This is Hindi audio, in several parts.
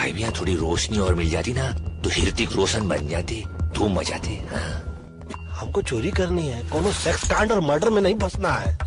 भाई भैया थोड़ी रोशनी और मिल जाती ना तो ऋतिक रोशन बन जाते, धूम मचाते। हमको चोरी करनी है, कोनो सेक्स कांड और मर्डर में नहीं फंसना है।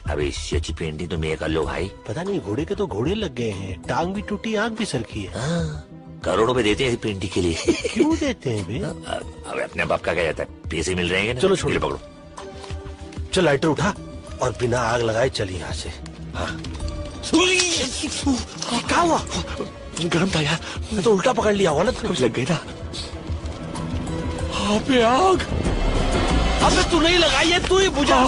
अबे इससे अच्छी पेंटिंग तो मैं कर लो भाई। पता नहीं घोड़े के तो घोड़े लग गए हैं, टांग भी टूटी, आंख भी सरकी है। करोड़ों रुपए देते हैं पेंटिंग के लिए। क्यों देते हैं बे? अब अपने बाप का क्या जाता है, पैसे मिल रहे हैं ना। चलो छोड़ो, पकड़ो। चल लाइटर उठा और बिना आग लगाए चल यहाँ से। हाँ। क्या हुआ? गरम था यार, मैं तो उल्टा पकड़ लिया, गलत कुछ लग गई ना। अबे आग! अबे तू नहीं लगाई है, तू ही बुझा।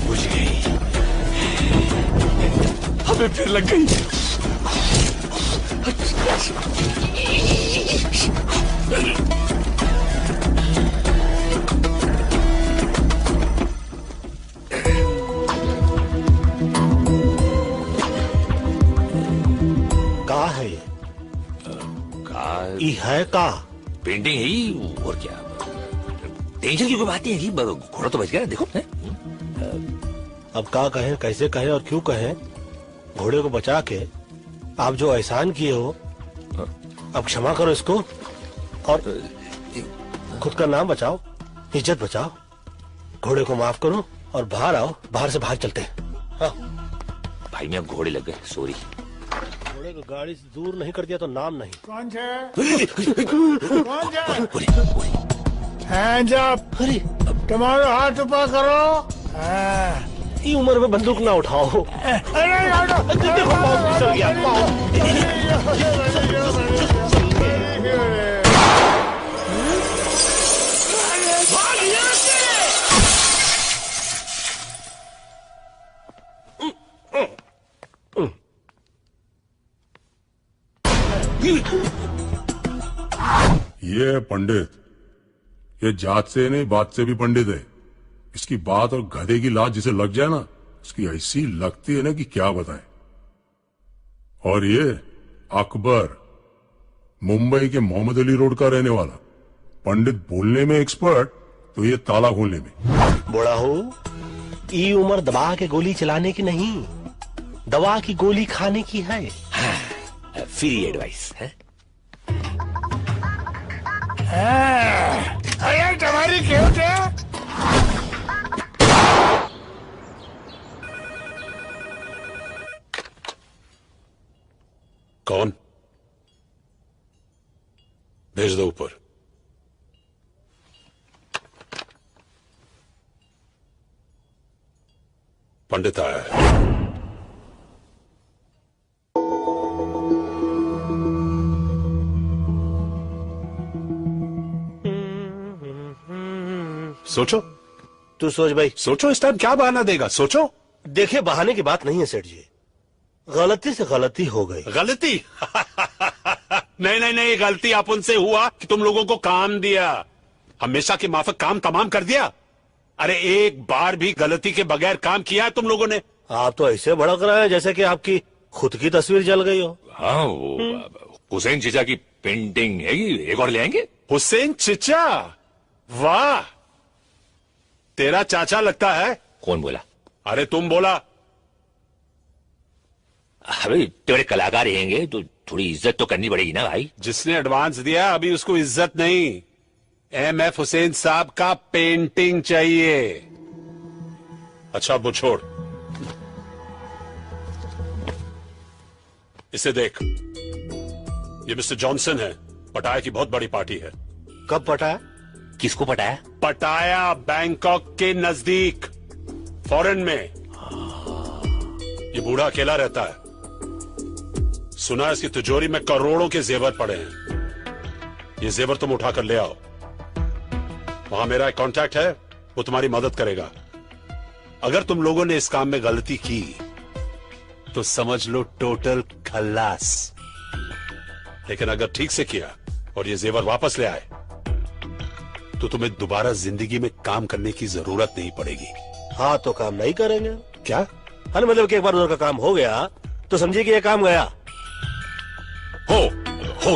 बुझ गई। अबे फिर लग गई। कहाँ है ये? है का पेंटिंग ही और क्या। टेंशन की कोई बात नहीं है, घोड़ा तो बच गया देखो है? अब का कहे, कैसे कहे और क्यों कहे? घोड़े को बचा के आप जो एहसान किए हो, अब क्षमा करो इसको और खुद का नाम बचाओ, इज्जत बचाओ। घोड़े को माफ करो और बाहर आओ, बाहर से बाहर चलते हैं। हाँ। भाई मैं घोड़े लग गए, सॉरी। घोड़े को गाड़ी से दूर नहीं कर दिया तो नाम नहीं। कौन है? जब अरे तुम्हारे हाथ ऊपर करो। ये उम्र में बंदूक ना उठाओ। देखो पाँव फिसल गया, ये है पंडित, ये जात से नहीं बात से भी पंडित है। इसकी बात और गधे की लात जिसे लग जाए ना, उसकी ऐसी लगती है ना कि क्या बताएं। और ये अकबर, मुंबई के मोहम्मद अली रोड का रहने वाला, पंडित बोलने में एक्सपर्ट तो ये ताला खोलने में। बड़ा हो, ये उम्र दबा के गोली चलाने की नहीं, दवा की गोली खाने की है। हाँ, फ्री एडवाइस है। अरे तुम्हारी क्यों थे? कौन? भेज दो ऊपर। पंडित आया है। सोचो, तू सोच भाई। सोचो इस टाइम क्या बहाना देगा, सोचो। देखिए बहाने की बात नहीं है सेठ जी, गलती से गलती हो गई। गलती? नहीं नहीं नहीं, गलती अपन से हुआ कि तुम लोगों को काम दिया, हमेशा के माफक काम तमाम कर दिया। अरे एक बार भी गलती के बगैर काम किया है तुम लोगों ने? आप तो ऐसे भड़क रहे हैं जैसे कि आपकी खुद की तस्वीर जल गई हो। हाँ, वो हुसैन चीचा की पेंटिंग है, एक और ले आएंगे। हुसैन चिचा? वाह, तेरा चाचा लगता है। कौन बोला? अरे तुम बोला। अबे तेरे कलाकार रहेंगे तो थोड़ी इज्जत तो करनी पड़ेगी ना भाई। जिसने एडवांस दिया अभी उसको इज्जत नहीं, एमएफ हुसैन साहब का पेंटिंग चाहिए। अच्छा वो छोड़, इसे देख, ये मिस्टर जॉनसन है, पटाया की बहुत बड़ी पार्टी है। कब पटाया? किसको पटाया? पटाया बैंकॉक के नजदीक, फॉरेन में। ये बूढ़ा अकेला रहता है, सुना है इसकी तिजोरी में करोड़ों के जेवर पड़े हैं। ये जेवर तुम उठाकर ले आओ। वहां मेरा एक कांटेक्ट है, वो तुम्हारी मदद करेगा। अगर तुम लोगों ने इस काम में गलती की तो समझ लो टोटल खल्लास। लेकिन अगर ठीक से किया और ये जेवर वापस ले आए तो तुम्हें दोबारा जिंदगी में काम करने की जरूरत नहीं पड़ेगी। हाँ तो काम नहीं करेंगे। क्या? अरे मतलब कि एक बार उधर का काम हो गया तो समझिए कि ये काम गया। हो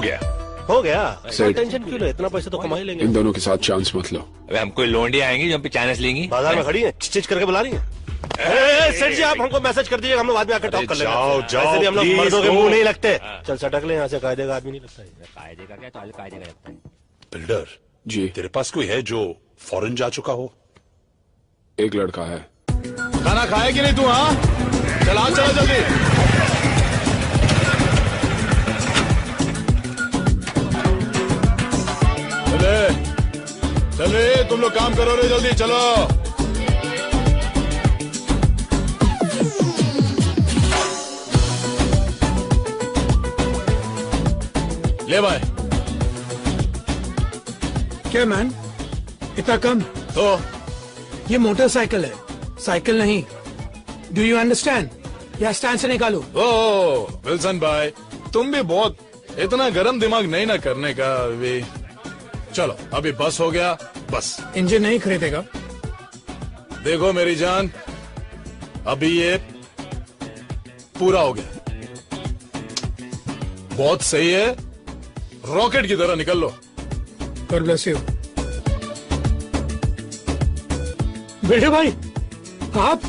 गया। हो गया। सही। टेंशन क्यों ले, इतना पैसा तो कमा ही लेंगे। इन दोनों के साथ चांस मत लो। अबे हम कोई लोंडी आएंगी जो हम पे चांस लेंगी? बाजार में खड़ी है, चिच करके बुला रही है। सेठ जी आप हमको मैसेज कर दीजिएगा, हम लोग बाद में आकर टॉक कर लेंगे। जाओ, जाओ, वैसे भी हम लोग please, मर्दों के हो। मुंह नहीं लगते। चल सटक ले यहाँ से, कायदे का आदमी नहीं लगता है। कायदे का क्या, तो कायदे का लगता है। बिल्डर जी, तेरे पास कोई है जो फॉरेन जा चुका हो? एक लड़का है। खाना खाए कि नहीं तू? हाँ चला चला जल्दी। चले तुम लोग काम करो रे, जल्दी चलो। ले भाई। क्या मैन, इतना कम? तो ये मोटरसाइकिल है, साइकिल नहीं। Do you understand? या स्टैंड से निकालो। ओ विल्सन भाई, तुम भी बहुत इतना गरम दिमाग नहीं ना करने का भी। चलो अभी बस हो गया, बस। इंजन नहीं खरीदेगा? देखो मेरी जान, अभी ये पूरा हो गया, बहुत सही है, रॉकेट की तरह निकल लो। God bless you. बेटे भाई, आप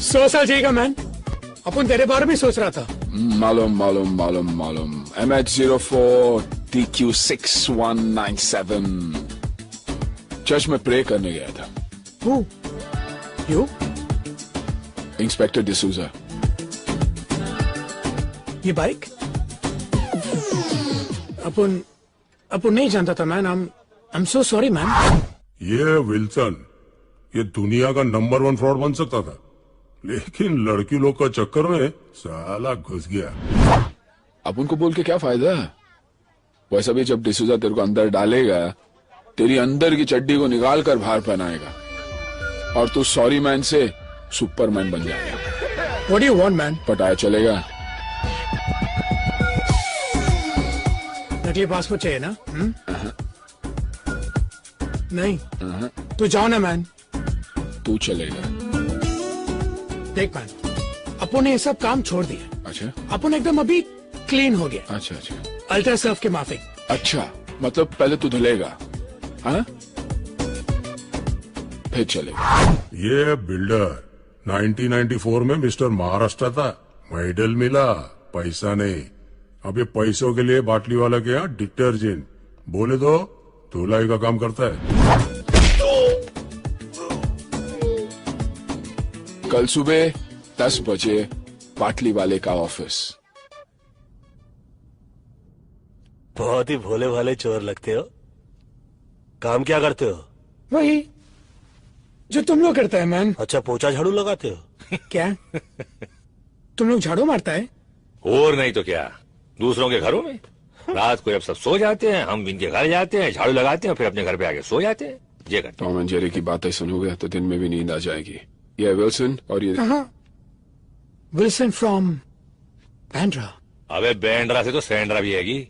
100 साल जिएगा मैन। अपन तेरे बारे में सोच रहा था। मालूम मालूम मालूम मालूम। MH04 TQ6197 चर्च में प्रे करने गया था। Who? You? इंस्पेक्टर डिसूजा। ये बाइक? अपन नहीं जानता था man. I'm so sorry man. ये विल्सन, ये दुनिया का नंबर 1 फ्रॉड बन सकता था, लेकिन लड़की लोग का चक्कर में साला घुस गया। अब उनको बोल के क्या फायदा? वैसा भी जब डिसूजा तेरे को अंदर डालेगा, तेरी अंदर की चड्डी को निकाल कर बाहर पहनाएगा और तू सॉरी मैन से सुपरमैन बन जाएगा। What do you want man? पटाया चलेगा? नकली पासपोर्ट चाहिए ना? नहीं तो जाओ ना मैन। तू चलेगा। देख मैन, अपन ने ये सब काम छोड़ दिया। अच्छा अपन एकदम अभी क्लीन हो गया। अच्छा अच्छा अल्ट्रा सर्फ के माफिक। अच्छा, मतलब पहले तू धुलेगा, हाँ? फिर चलेगा। ये बिल्डर 1994 में मिस्टर महाराष्ट्र था, मेडल मिला, पैसा नहीं। अब ये पैसों के लिए बाटली वाला के यहाँ डिटर्जेंट बोले तो धुलाई का काम करता है। कल सुबह 10 बजे बाटली वाले का ऑफिस। बहुत ही भोले भाले चोर लगते हो। काम क्या करते हो? वही जो तुम लोग करता है मैन। अच्छा, पोछा झाड़ू लगाते हो? क्या तुम लोग झाड़ू मारता है? और नहीं तो क्या, दूसरों के घरों में। रात को जब सब सो जाते हैं, हम इनके घर जाते हैं, झाड़ू लगाते हैं, फिर अपने घर पे आके सो जाते हैं। ये करते टॉम एंड जेरी की बातें सुनोगे तो दिन में भी नींद आ जाएगी। ये विल्सन और ये विल्सन फ्रॉम बैंड्रा। हैं। अबे बैंड्रा से तो सैंड्रा भी हैगी।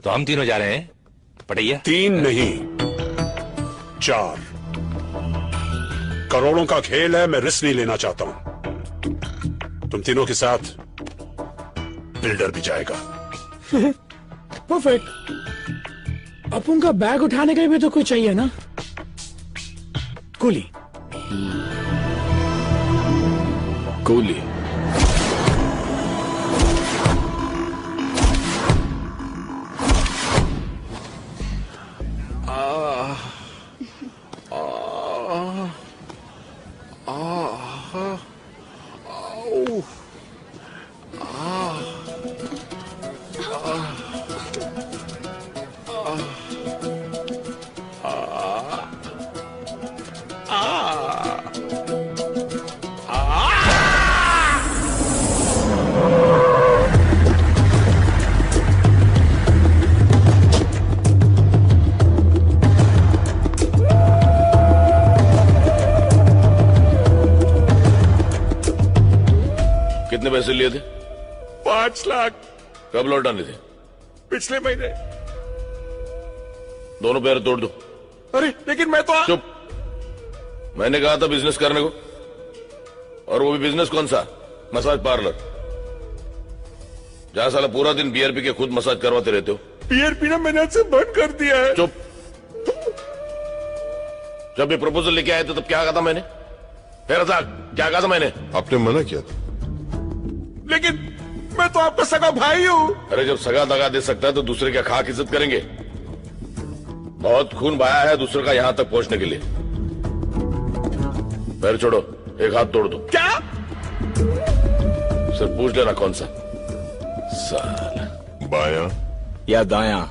तो हम तीनों जा रहे हैं पटैया। 3 नहीं 4 करोड़ों का खेल है, मैं रिस्क नहीं लेना चाहता हूं। तुम तीनों के साथ बिल्डर भी जाएगा। परफेक्ट। अपन का बैग उठाने के लिए भी तो कोई चाहिए ना। कुली। गोली। पैसे लिए थे? 5 लाख कब लौटाने थे? पिछले महीने। दोनों पैर तोड़ दो। अरे लेकिन मैं तो चुप। मैंने कहा था बिजनेस करने को, और वो भी बिजनेस कौन सा? मसाज पार्लर, जहां साला पूरा दिन बियर पी के खुद मसाज करवाते रहते हो। बियर पीना मैंने आज से बंद कर दिया है। चुप। जब ये प्रपोजल लेके आए थे तब क्या कहा था मैंने? क्या कहा था मैंने? आपने मना किया था। लेकिन मैं तो आपका सगा भाई हूँ। अरे जब सगा दगा दे सकता है तो दूसरे क्या खाक इज्जत करेंगे? बहुत खून बहाया है दूसरे का यहां तक पहुंचने के लिए। पैर छोड़ो, एक हाथ तोड़ दो। क्या? सिर्फ पूछ लेना कौन सा। साला बायां या दायां?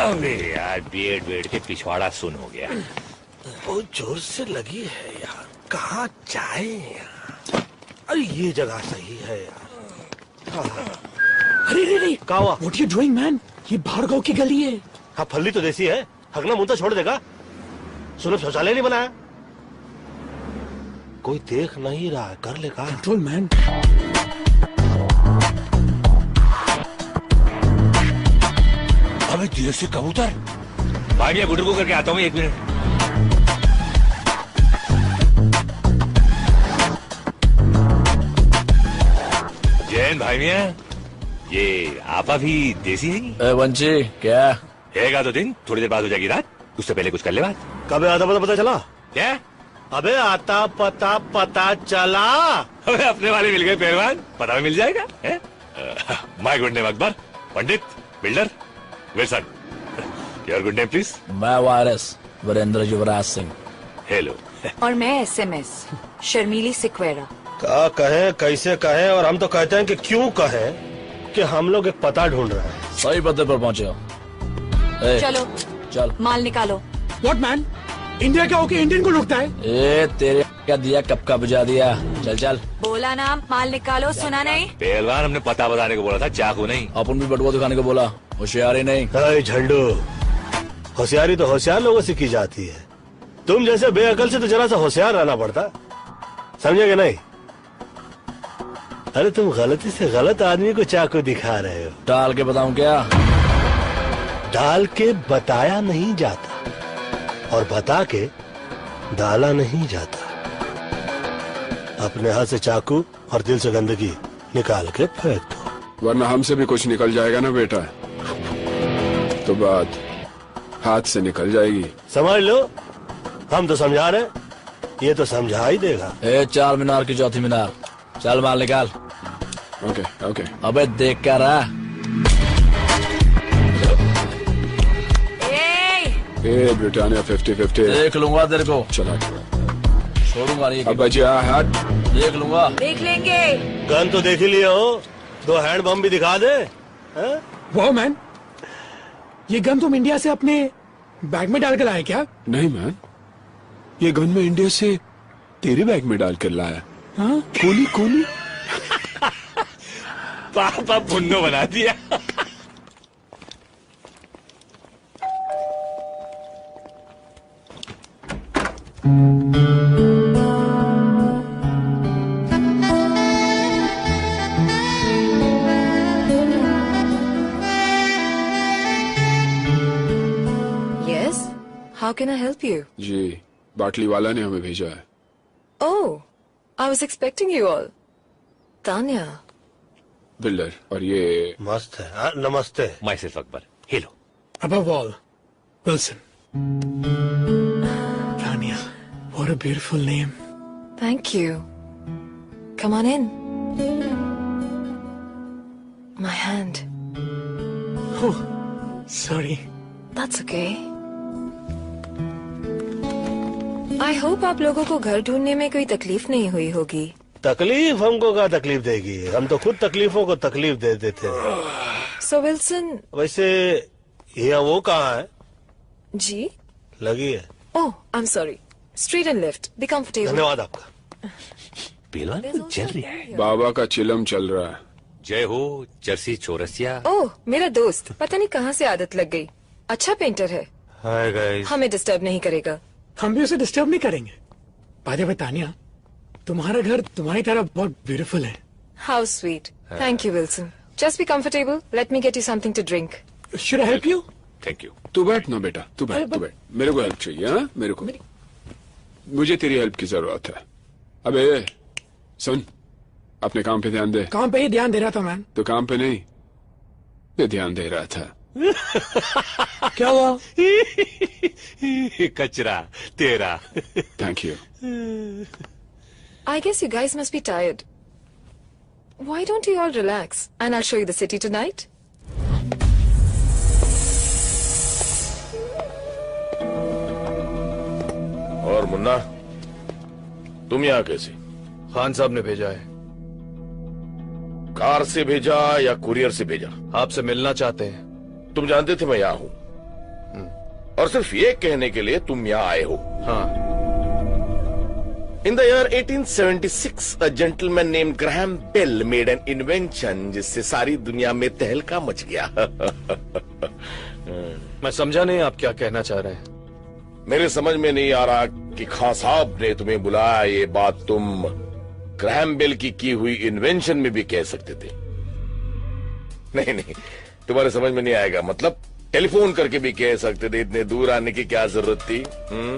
अबे यार बेड के पिछवाड़ा सुन हो गया। बहुत जोर से लगी है यार, कहाँ जाए यार? अरे ये जगह सही है यार। अरे रे रे, क्या हुआ? What you doing man? ये भार्गव की गली है। हाँ फल्ली तो देसी है, हगना मुंह तो छोड़ देगा। सुलभ शौचालय नहीं बनाया, कोई देख नहीं रहा है, कर ले का कंट्रोल मैन। अबे धीरे से कबूतर। भाई मैं गुडर को करके आता हूँ 1 मिनट। जैन भाई मियाँ, ये आपा भी देसी है? वंशी क्या हैगा तो दिन, थोड़ी देर बाद हो जाएगी रात, उससे पहले कुछ कर ले बात। कब आता पता चला? क्या? अबे आता पता चला। अबे अपने वाले मिल गए पहलवान, पता भी मिल जाएगा। My good name Akbar, Pandit, builder, Wilson. Your good name please? मैं वारिस वीरेंद्र युवराज सिंह। हेलो। और मैं SMS शर्मीली सिक्वेरा। क्या कहें, कैसे कहें, और हम तो कहते हैं कि क्यों कहें कि हम लोग एक पता ढूंढ रहे हैं। सही पते पर पहुंचे हो। चलो चल माल निकालो। What man? इंडिया क्या होके इंडियन को लुटता है? ए तेरे क्या दिया, कब का बुझा दिया। चल चल बोला ना माल निकालो, सुना नहीं? पहलवान हमने पता बताने को बोला था, चाकू नहीं। अपन भी बटुआ दिखाने को बोला, होशियारी नहीं। अरे झंडू, होशियारी तो होशियार लोगों से की जाती है, तुम जैसे बेअकल से तो जरा सा होशियार रहना पड़ता, समझे कि नहीं? अरे तुम गलती से गलत आदमी को चाकू दिखा रहे हो। डाल के बताऊं क्या? डाल के बताया नहीं जाता, और बता के डाला नहीं जाता। अपने हाथ से चाकू और दिल से गंदगी निकाल के फेंक दो, वरना हमसे भी कुछ निकल जाएगा ना बेटा, तो बात हाथ से निकल जाएगी। समझ लो, हम तो समझा रहे, ये तो समझा ही देगा। 4 मीनार की चौथी मीनार, चल माल निकाल। Okay okay. अबे देख क्या रहा? ए ब्रिटानिया 50-50 देख लूंगा तेरे को, चला छोड़ूंगा नहीं। अब बचिया हाथ देख लूंगा। देख लेंगे। गन तो देख ही लिया हो, 2 हैंड बम भी दिखा दे। वाह मैन, ये गन तुम इंडिया से अपने बैग में डाल कर लाए क्या? नहीं मैन, ये गन में इंडिया से तेरे बैग में डाल कर लाया। हाँ? कोली कोली। पापा पुन्नो बना दिया। Yes, how can I help you? जी, बाटली वाला ने हमें भेजा है। Oh, I was expecting you all. Tanya. Builder, और ये मस्त है। हाँ, नमस्ते। My self Akbar. Hello. Above all, Wilson. Tanya, what a beautiful name. Thank you. Come on in. My hand. Oh, sorry. That's okay. I hope आप लोगों को घर ढूंढने में कोई तकलीफ नहीं हुई होगी। तकलीफ हमको क्या तकलीफ देगी, हम तो खुद तकलीफों को तकलीफ दे देते हैं। So Wilson. वैसे ये वो कहाँ है? जी? लगी है। Oh, I'm sorry. Straight and left. Be comfortable. धन्यवाद आपका। पहलवान कुछ चल रहा है। बाबा का चिलम चल रहा है, जय हो जर्सी चौरसिया। ओह मेरा दोस्त, पता नहीं कहाँ से आदत लग गई। अच्छा पेंटर है। Hi guys. हमें डिस्टर्ब नहीं करेगा। हम भी उसे डिस्टर्ब नहीं करेंगे। बाय द वे तानिया, तुम्हारा घर तुम्हारी तरह बहुत ब्यूटीफुल है। How sweet. Thank you Wilson. Just be comfortable. Let me get you something to drink. Should I help you? Thank you. तू बैठ ना बेटा, तू बैठ, तू बैठ। मेरे को हेल्प चाहिए। हाँ, मेरे को, मुझे तेरी हेल्प की जरूरत है। अबे सुन, अपने काम पे ध्यान दे। काम पे ही ध्यान दे रहा था मैन। तो काम पे नहीं, पे ध्यान दे रहा था। क्या हुआ? कचरा तेरा। Thank you. I guess you guys must be tired. Why don't you all relax and I'll show you the city tonight? और मुन्ना, तुम यहाँ कैसे? खान साहब ने भेजा है। कार से भेजा या कुरियर से भेजा? आपसे मिलना चाहते हैं। तुम जानते थे मैं यहाँ हूँ, और सिर्फ ये कहने के लिए तुम यहाँ आए हो। हाँ। In the year 1876, a gentleman named Graham Bell made an invention जिससे सारी दुनिया में तहलका मच गया। मैं समझा नहीं आप क्या कहना चाह रहे हैं। मेरे समझ में नहीं आ रहा कि खान साहब ने तुम्हें बुलाया, ये बात तुम ग्रैहम बेल की हुई इन्वेंशन में भी कह सकते थे। नहीं नहीं, तुम्हारे समझ में नहीं आएगा। मतलब टेलीफोन करके भी कह सकते थे, इतने दूर आने की क्या जरूरत थी?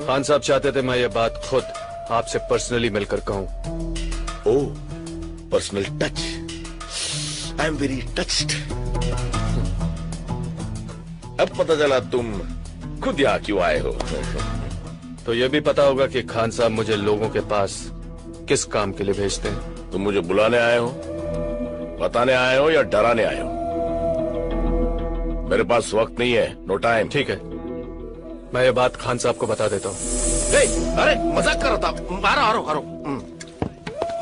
खान साहब चाहते थे मैं ये बात खुद आपसे पर्सनली मिलकर कहूं। Oh, personal touch. I am very touched. अब पता चला तुम खुद यहाँ क्यों आए हो। तो ये भी पता होगा कि खान साहब मुझे लोगों के पास किस काम के लिए भेजते हैं। तुम मुझे बुलाने आए हो, बताने आए हो या डराने आए हो? मेरे पास वक्त नहीं है, नो टाइम। ठीक है, मैं ये बात खान साहब को बता देता हूँ। अरे मजाक कर रहा था। आ रहा।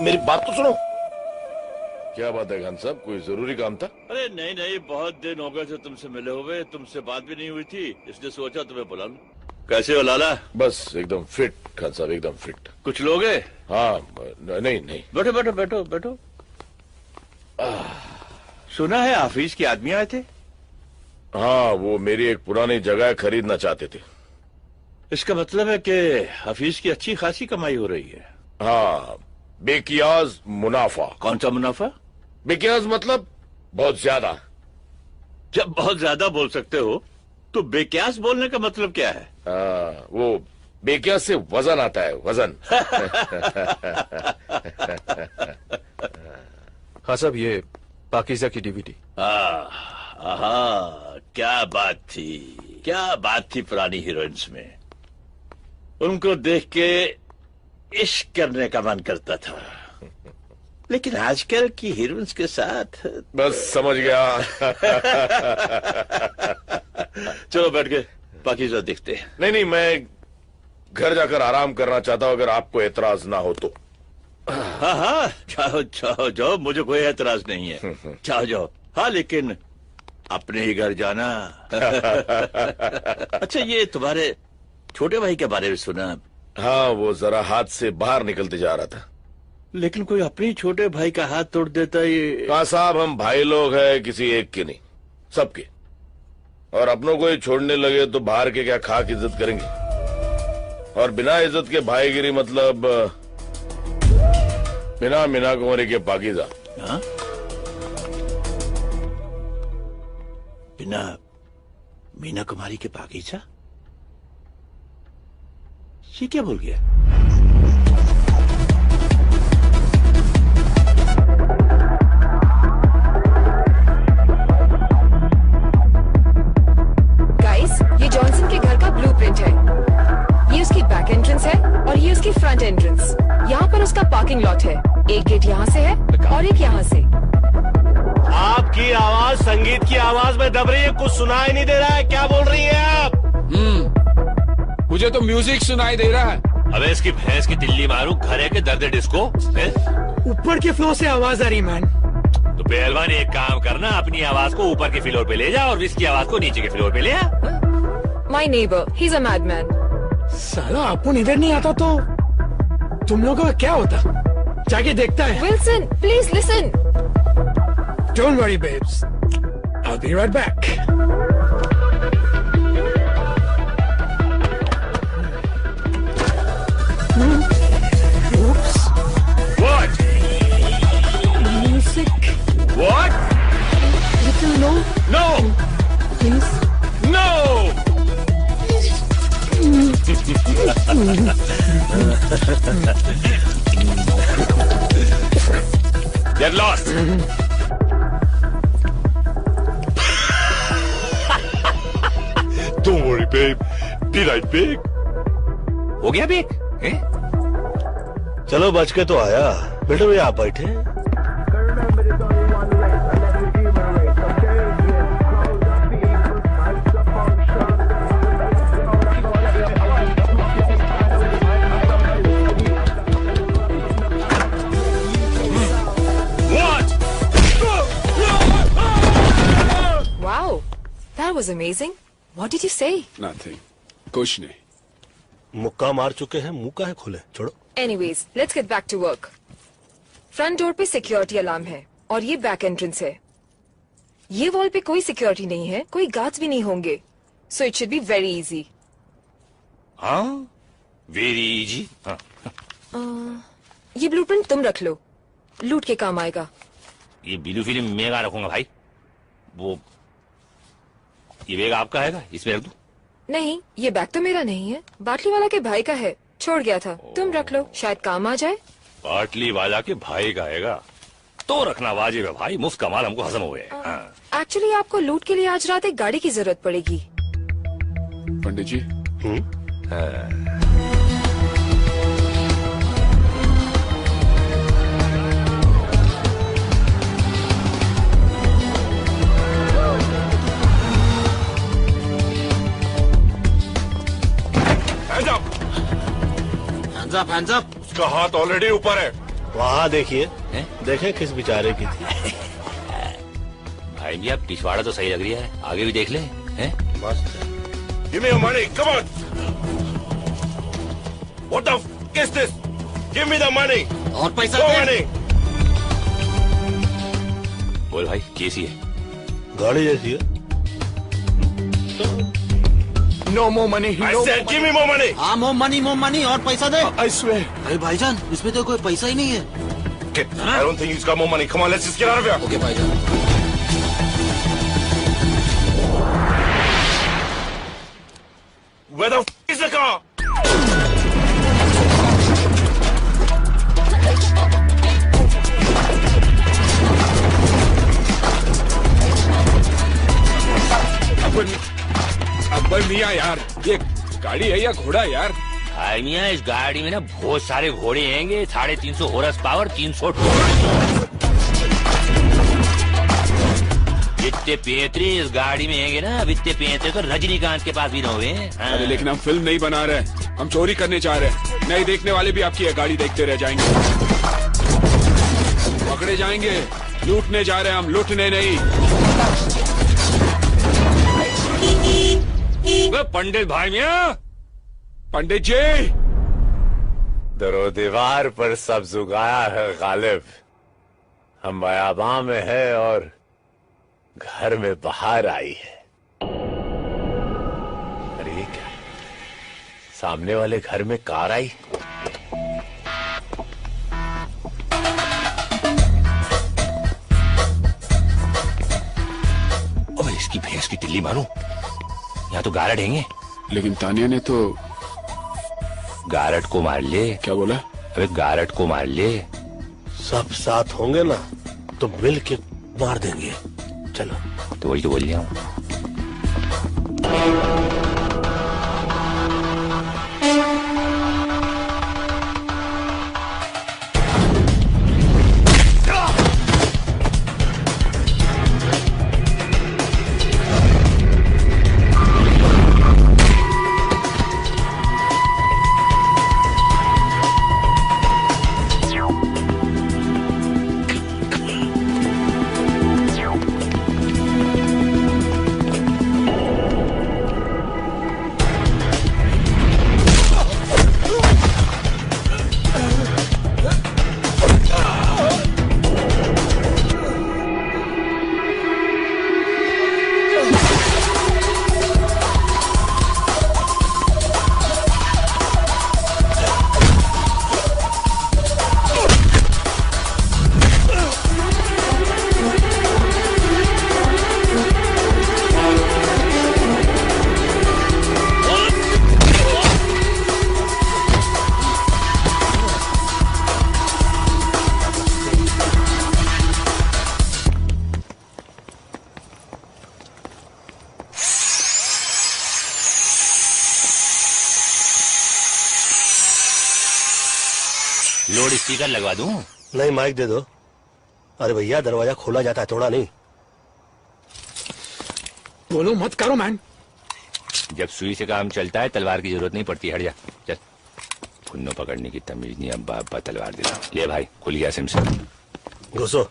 मेरी बात तो सुनो। क्या बात है खान साहब, कोई जरूरी काम था? अरे नहीं नहीं, बहुत दिन हो गए थे तुमसे मिले हुए, तुमसे बात भी नहीं हुई थी, इसलिए सोचा तुम्हें बुला लूं। कैसे हो लाला? बस एकदम फिट खान साहब, एकदम फिट। कुछ लोग हैं? हाँ, नहीं नहीं। बैठो बैठो बैठो बैठो। सुना है हाफिज के आदमी आए थे? हाँ, वो मेरी एक पुरानी जगह खरीदना चाहते थे। इसका मतलब है कि हाफिज की अच्छी खासी कमाई हो रही है। हाँ, बेकियाज मुनाफा। कौन सा मुनाफा? बेकियाज मतलब बहुत ज्यादा। जब बहुत ज्यादा बोल सकते हो तो बेकियास बोलने का मतलब क्या है? वो बेकियास से वजन आता है, वजन। हाँ साहब, ये पाकीज़ा की डीवीडी। क्या बात थी, क्या बात थी पुरानी हीरोइंस में। उनको देख के इश्क करने का मन करता था, लेकिन आजकल की हीरोइंस के साथ। बस समझ गया। चलो बैठ के पाकीज़ा देखते हैं। नहीं नहीं, मैं घर जाकर आराम करना चाहता हूँ, अगर आपको एतराज ना हो तो। हाँ हाँ, जाओ जाओ जाओ, मुझे कोई एतराज नहीं है। जाओ जाओ। हाँ, लेकिन अपने ही घर जाना। अच्छा, ये तुम्हारे छोटे भाई के बारे में सुना? हाँ, वो जरा हाथ से बाहर निकलते जा रहा था। लेकिन कोई अपने छोटे भाई का हाथ तोड़ देता ये? कहा साहब, हम भाई लोग हैं, किसी एक के नहीं, सबके। और अपनों को ही छोड़ने लगे तो बाहर के क्या खाक इज्जत करेंगे? और बिना इज्जत के भाईगिरी मतलब बिना मीना कुमारी के पाकीज़ा। हाँ? बिना मीना कुमारी के पाकीज़ा? ये क्या बोल गया? गाइस, ये जॉनसन के घर का ब्लूप्रिंट है। ये उसकी बैक एंट्रेंस है और ये उसकी फ्रंट एंट्रेंस। यहाँ पर उसका पार्किंग लॉट है। एक गेट यहाँ से है और एक यहाँ से। आपकी आवाज संगीत की आवाज में दब रही है, कुछ सुनाई नहीं दे रहा है। क्या बोल रही है आप? मुझे तो म्यूजिक सुनाई दे रहा है। अबे इसकी भैंस की दिल्ली मारू, घर है के दर्द डिस्को। ऊपर के फ्लोर से आवाज आ रही मैन। तो पहलवान एक काम करना, अपनी आवाज को ऊपर के फ्लोर पे ले जा और इसकी आवाज को नीचे के फ्लोर पे ले आ। My neighbor, he's a madman. साला अपुन इधर नहीं आता तो तुम लोगों का क्या होता? जाके देखता है। Wilson, please listen. Don't worry, babes. I'll be right back. Oops. What? Music. What? Little low. No! Please. No! Get lost! Don't worry, babe. Be right back. हो गया बेक? हैं? चलो बच के तो आया। बेटे भैया आप बैठे। Wow, that was amazing. What did you say? Nothing. कुछ नहीं. मुक्का मार चुके हैं, मुंह का है खोले, छोड़ो. Anyways, let's get back to work. Front door पे सिक्योरिटी अलार्म है और ये बैक एंट्रेंस है. ये वॉल पे कोई सिक्योरिटी नहीं है, कोई गार्ड्स भी नहीं होंगे. So it should be very easy. हाँ? Very easy. हाँ. ये ब्लूप्रिंट तुम रख लो, लूट के काम आएगा. ये ब्लू फिल्म मैं रखूंगा भाई. वो ये बैग आपका है, इसमें रख दूं? नहीं, ये बैग तो मेरा नहीं है, बाटली वाला के भाई का है, छोड़ गया था. तुम रख लो, शायद काम आ जाए. बाटली वाला के भाई का है तो रखना वाजिब है भाई. मुफ्त का माल हमको हजम हो गया. एक्चुअली आपको लूट के लिए आज रात एक गाड़ी की जरूरत पड़ेगी. पंडित जी. Hands up. उसका हाथ ऑलरेडी ऊपर है. वहाँ देखिए, देखें किस बेचारे की थी. भाई जी आप पिछवाड़ा तो सही लग रही है, आगे भी देख ले. मस्त है. Give me your money. Come on. What the f is this? Give me the money. और पैसा No दे. money. बोल भाई कैसी है? गाड़ी जैसी है. No more money. I said give me more money. हाँ more money और पैसा दे. I swear. अरे भाईजान इसमें तो कोई पैसा ही नहीं है. Okay, I don't think he's got more money. Come on, let's just get out of here. Okay भाईजान. Where the f is the car? Akbar मियाँ यार, ये गाड़ी है या घोड़ा यार? भाई मियाँ इस गाड़ी में ना बहुत सारे घोड़े हैंगे. 350 हॉर्स पावर, 300 जितने पेंतरे इस गाड़ी में हैंगे ना, इतने पेंतरे तो रजनीकांत के पास भी न हुए. अरे लेकिन हम फिल्म नहीं बना रहे, हम चोरी करने जा रहे हैं. नहीं देखने वाले भी आपकी गाड़ी देखते रह जाएंगे. पकड़े जाएंगे. लूटने जा रहे हैं हम, लूटने नहीं. पंडित भाई मियाँ. पंडित जी. दरो दीवार पर सब्ज उगाया है गालिब. हम बयाबां में है और घर में बाहर आई है. अरे ये क्या, सामने वाले घर में कार आई. ओए इसकी भैंस की टिल्ली मारो, यहाँ तो गारड हैंगे. लेकिन तानिया ने तो गारड को मार ले. क्या बोला? अबे गारड को मार ले. सब साथ होंगे ना तो मिल के मार देंगे. चलो. तो वही तो बोल रहा हूँ. लोड स्पीकर लगवा दूं? नहीं, माइक दे दो। अरे भैया, दरवाजा खोला जाता है, तोड़ा नहीं। बोलो मत करो मैन। जब सुई से काम चलता है तलवार की जरूरत नहीं पड़ती। हट जा, चल। फुन्नो पकड़ने की तमीज नहीं, अब्बा अब्बा तलवार दिला। ले भाई, खुल गया सिम से। घुसो।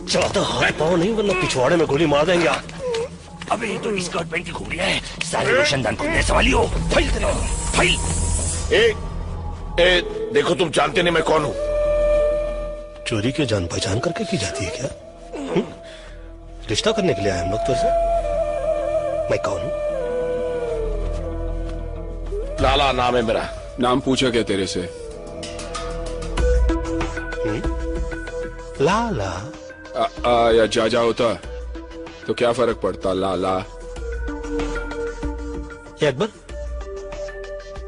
ज्यादा हाथ पाओ नहीं, वरना पिछवाड़े में गोली मार देंगे आप। अबे ये तो स्कर्ट पहन की घूमरिया है, सारे रोशनदान खुलने सवाली हो। फाइल तेरे फाइल। देखो, तुम जानते नहीं मैं कौन हूँ। चोरी की जान पहचान करके की जाती है क्या? रिश्ता करने के लिए आए हम लोग तो ऐसे। मैं कौन हूँ? लाला नाम है मेरा। नाम पूछा क्या तेरे से? लाला या जाजा होता तो क्या फर्क पड़ता? लाला ये अकबर,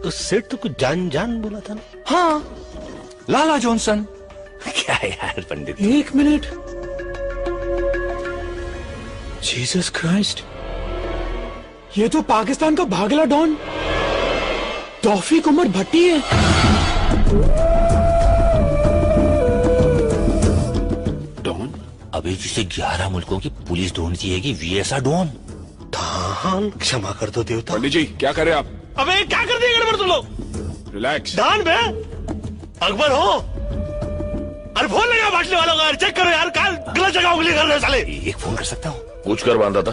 तो सेठ तो कुछ जान जान बोला था ना? हाँ, लाला जॉनसन। क्या यार पंडित। एक मिनट। जीसस क्राइस्ट, ये तो पाकिस्तान का भागला डॉन तौफीक उमर भट्टी है। डॉन? अबे जिसे 11 मुल्कों की पुलिस ढूंढती है कि वीएसआ डॉन। दान, क्षमा कर दो देवता। पंडित जी क्या कर रहे हैं आप? अबे क्या कर दिए गड़बड़ तुम लोग? रिलैक्स। दान बे अकबर हो। अरे फोन लगा बाटली वालों का, चेक करो यार, काल गलत जगह उंगली कर रहे हो साले। एक फोन कर सकता हूँ? पूछ कर बांधा था।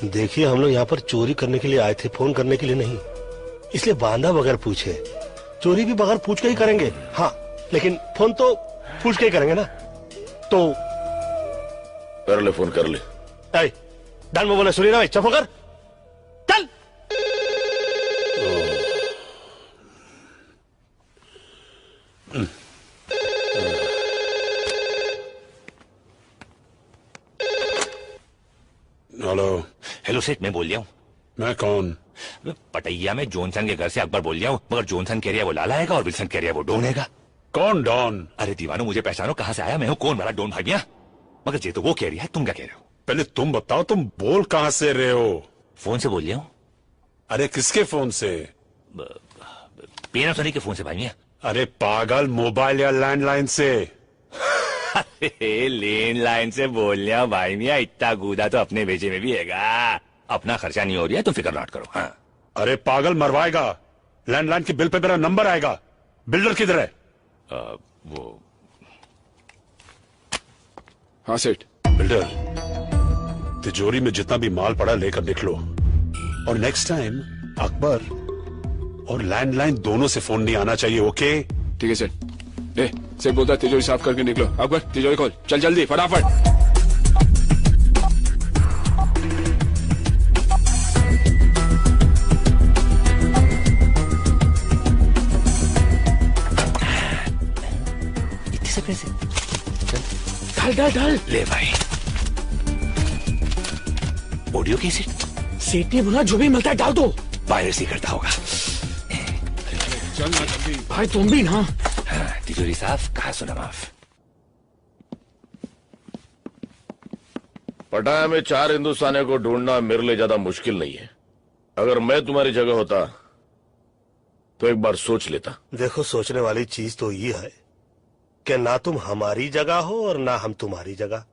देखिए, हम लोग यहाँ पर चोरी करने के लिए आए थे, फोन करने के लिए नहीं। इसलिए बांधा बगैर पूछे। चोरी भी बगैर पूछ के ही करेंगे, हाँ, लेकिन फोन तो पूछ के ही करेंगे ना। तो कर ले, फोन कर ले। दान में बोले सुनी ना भाई, चुप कर, चल। हेलो। हेलो सेठ, मैं बोल रहा हूँ। मैं कौन? पटैया में जॉनसन के घर से अकबर बोल रहा हूँ, मगर जॉनसन कह रहा है वो लाला आएगा और विल्सन कह रहा है वो डॉन आएगा। कौन डॉन? अरे दीवानो, मुझे पहचानो, कहाँ से आया मैं हूँ, कौन वाला डॉन भागिया। मगर ये तो वो कह रही है, तुम क्या कह रहे हो? पहले तुम बताओ, तुम बोल कहाँ से रहे हो? फोन से बोल रहा हूँ। अरे किसके फोन से? पीएम सोनी के फोन से भाई। अरे पागल, मोबाइल या लैंडलाइन से? लैंडलाइन से बोल रहा हूँ भाई मियाँ, इतना गूदा तो अपने भेजे में भी हैगा। अपना खर्चा नहीं हो रहा है, तुम फिक्र मत करो। हाँ। अरे पागल, मरवाएगा। लैंडलाइन के बिल पे मेरा नंबर आएगा। बिल्डर किधर है? वो हाँ सेठ। बिल्डर, तिजोरी में जितना भी माल पड़ा लेकर निकलो, और नेक्स्ट टाइम अकबर और लैंडलाइन दोनों से फोन नहीं आना चाहिए, ओके? ठीक है सेठ। सेठ बोलता है तिजोरी साफ करके निकलो। अकबर तिजोरी खोल, चल जल्दी फटाफट। इतने से पैसे डाल डाल डाल। ले भाई। Audio cassette? सेठ ने बोला जो भी मिलता है डाल दो। पायरेसी करता होगा। चल ना जल्दी भाई, तुम भी ना। हाँ, तिजोरी साफ, कहा सुना माफ। पटाया में 4 हिंदुस्तानियों को ढूंढना मेरे लिए ज्यादा मुश्किल नहीं है। अगर मैं तुम्हारी जगह होता तो एक बार सोच लेता। देखो, सोचने वाली चीज तो ये है कि ना तुम हमारी जगह हो और ना हम तुम्हारी जगह।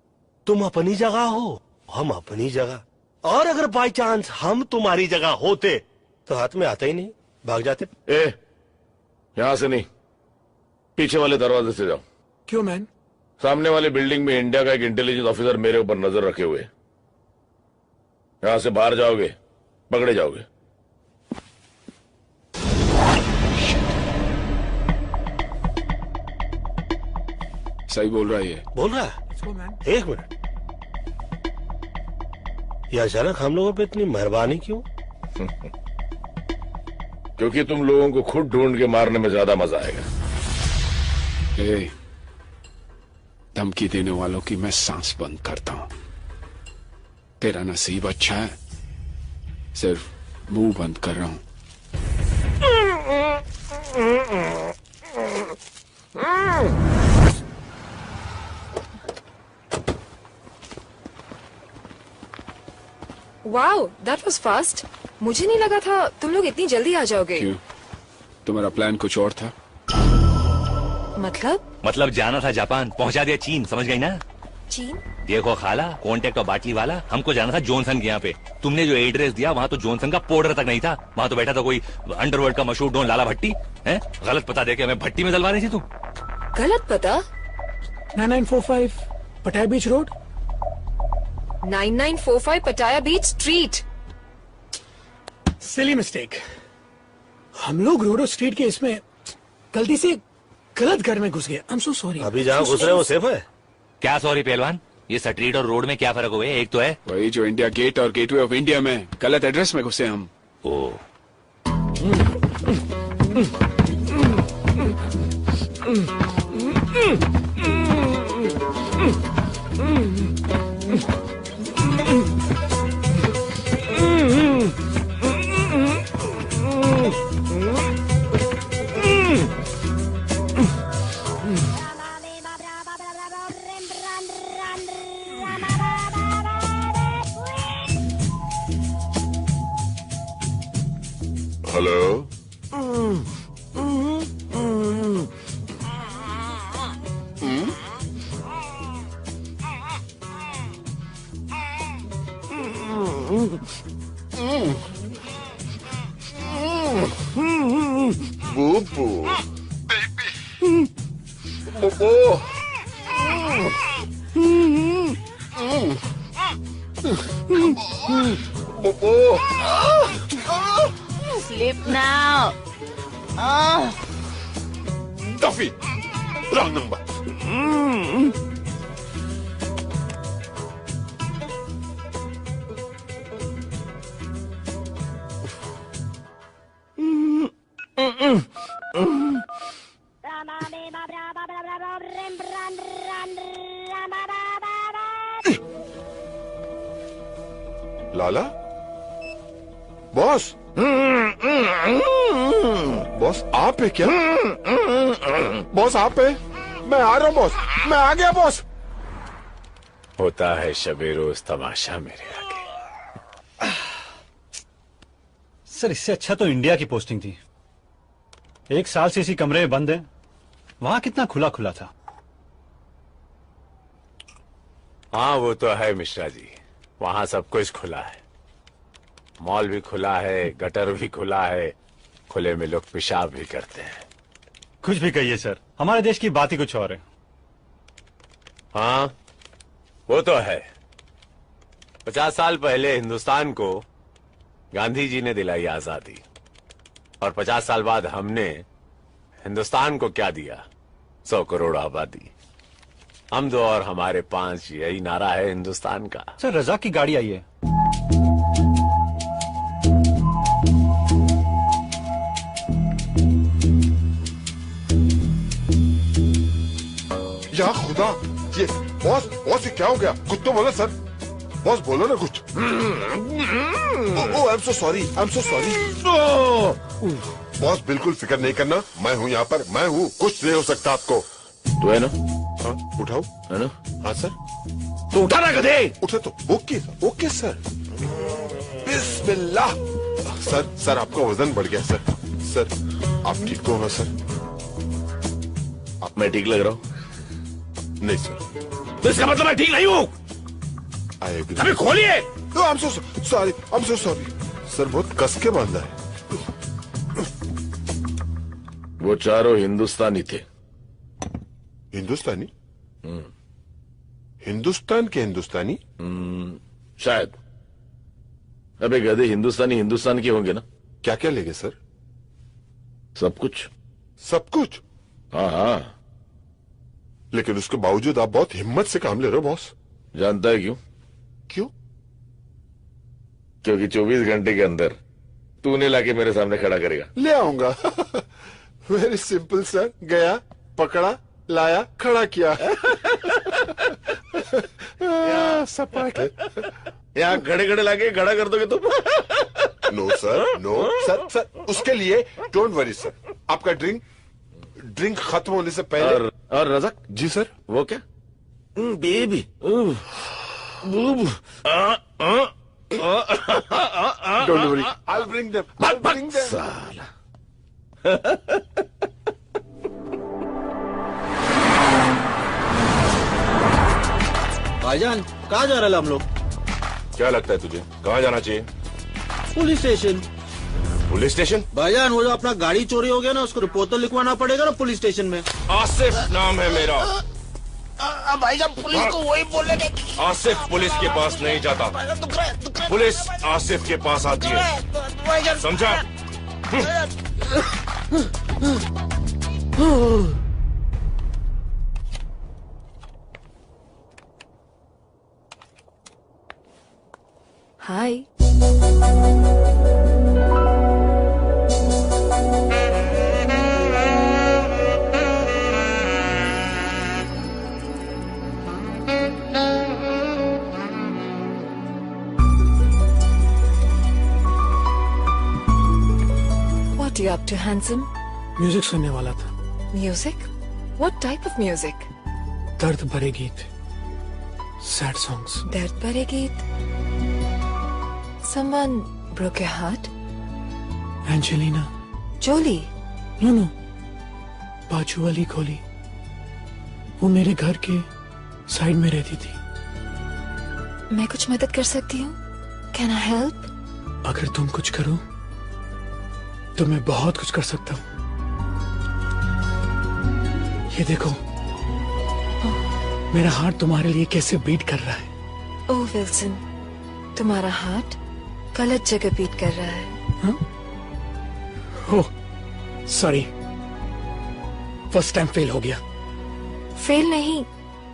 तुम अपनी जगह हो, हम अपनी जगह। और अगर बाई चांस हम तुम्हारी जगह होते तो हाथ में आते ही नहीं, भाग जाते। यहां से नहीं, पीछे वाले दरवाजे से जाओ। क्यों मैन? सामने वाली बिल्डिंग में इंडिया का एक इंटेलिजेंस ऑफिसर मेरे ऊपर नजर रखे हुए। यहां से बाहर जाओगे, पकड़े जाओगे। सही बोल रहा है ये। बोल रहा है? एक मिनट, ये अचानक हम लोगों पे इतनी मेहरबानी क्यों? क्योंकि तुम लोगों को खुद ढूंढ के मारने में ज्यादा मजा आएगा। धमकी देने वालों की मैं सांस बंद करता हूं। तेरा नसीब अच्छा है, सिर्फ मुंह बंद कर रहा हूं। Wow, that was fast. मुझे नहीं लगा था तुम लोग इतनी जल्दी आ जाओगे। क्यों? तुम्हारा प्लान कुछ और था? मतलब जाना था जापान, पहुंचा दिया चीन, समझ गई ना? चीन? देखो खाला, कॉन्टेक्ट और बाटली वाला, हमको जाना था जॉनसन के यहाँ पे। तुमने जो एड्रेस दिया वहाँ तो जॉनसन का पाउडर तक नहीं था, वहाँ तो बैठा था कोई अंडरवर्ल्ड का मशहूर डॉन लाला भट्टी। है गलत पता देके हमें भट्टी में जलवा रही थी तुम। गलत पता? 9945 पटाया बीच रोड। 9945 पटाया बीच स्ट्रीट। Silly mistake. हम लोग रोडो स्ट्रीट के इसमें गलती से गलत घर में घुस गए। I am so sorry. अभी जहाँ घुस रहे हो सेफ है? क्या सॉरी पहलवान, ये स्ट्रीट और रोड में क्या फर्क हुआ? एक तो है वही जो इंडिया गेट और गेटवे ऑफ इंडिया में गलत एड्रेस में घुसे हम। Oh hello. Boo-boo. Boo-boo. Boo-boo. Sleep now. Duffy, wrong number. Lala? Boss? Boss आप है क्या? बॉस आप है? मैं आ रहा हूँ बॉस, मैं आ गया बॉस। होता है शबे रोज तमाशा मेरे आगे। सर इससे अच्छा तो इंडिया की पोस्टिंग थी। 1 साल से इसी कमरे में बंद है, वहां कितना खुला खुला था। हाँ वो तो है मिश्रा जी, वहां सब कुछ खुला है। मॉल भी खुला है, गटर भी खुला है, खुले में लोग पेशाब भी करते हैं। कुछ भी कहिए सर, हमारे देश की बात ही कुछ और है। हाँ वो तो है। 50 साल पहले हिंदुस्तान को गांधी जी ने दिलाई आजादी, और 50 साल बाद हमने हिंदुस्तान को क्या दिया? 100 करोड़ आबादी। हम दो और हमारे 5, यही नारा है हिंदुस्तान का। सर रजा की गाड़ी आई है। या खुदा, ये बॉस बॉस ये क्या हो गया? कुछ तो बोलो सर। बॉस बोलो ना कुछ। I am so sorry, I am so sorry. Boss बिल्कुल फिक्र नहीं करना, मैं हूँ यहाँ पर, मैं हूँ, कुछ नहीं हो सकता आपको। तू है ना? हाँ उठाओ। है ना? हाँ सर। तो उठा ना गधे। उठे तो ओके ओके सर। बिस्मिल्लाह। सर आपका वजन बढ़ गया सर। सर आप ठीक तो हो ना सर? मैं ठीक लग रहा हूँ? नहीं सर। तो इसका मतलब मैं ठीक नहीं हूँ? अबे खोलिए। I am so sorry, I am so sorry sir, बहुत कस के बांधा है। वो चारों हिंदुस्तानी थे। हिंदुस्तानी? हिंदुस्तान के हिंदुस्तानी? शायद। अबे गधे, हिंदुस्तानी हिंदुस्तान के होंगे ना? क्या क्या लेंगे सर? सब कुछ। सब कुछ? हाँ हाँ। लेकिन उसके बावजूद आप बहुत हिम्मत से काम ले रहे हो बॉस। जानता है क्यों? क्यों? क्योंकि 24 घंटे के अंदर तूने लाके मेरे सामने खड़ा करेगा। ले आऊंगा। Very simple sir. गया, पकड़ा, लाया, खड़ा किया। सपाट। यहाँ खड़े खड़े लाके खड़ा कर दोगे तुम? No sir, no sir. Sir उसके लिए डोंट वरी सर। आपका ड्रिंक खत्म होने से पहले। और रज़ाक जी सर। वो क्या? Baby Don't worry. I'll bring them. I'll bring them. साला। भाईजान कहाँ जा रहे हैं हम लोग? क्या लगता है तुझे कहाँ जाना चाहिए? Police station. Police station? भाईजान वो जो अपना गाड़ी चोरी हो गया ना, उसको रिपोर्ट तो लिखवाना पड़ेगा ना पुलिस स्टेशन में। आसिफ नाम है मेरा। भाईजान पुलिस को वही बोलेंगे। आसिफ पुलिस के पास नहीं जाता, पुलिस आसिफ के पास आती है, समझा? हाय। What are you up to, handsome? Music सुनने वाला था। Music? What type of music? दर्द भरे गीत, सैड सॉन्ग्स। दर्द भरे गीत। Someone broke your heart? Angelina Jolie? No, बाजू वाली खोली, वो मेरे घर के साइड में रहती थी। मैं कुछ मदद कर सकती हूँ? Can I help? अगर तुम कुछ करो तो मैं बहुत कुछ कर सकता हूँ। ये देखो, मेरा हार्ट तुम्हारे लिए कैसे बीट कर रहा है। ओह विल्सन, तुम्हारा हार्ट गलत जगह बीट कर रहा है। Oh sorry, first time fail हो गया। फेल नहीं,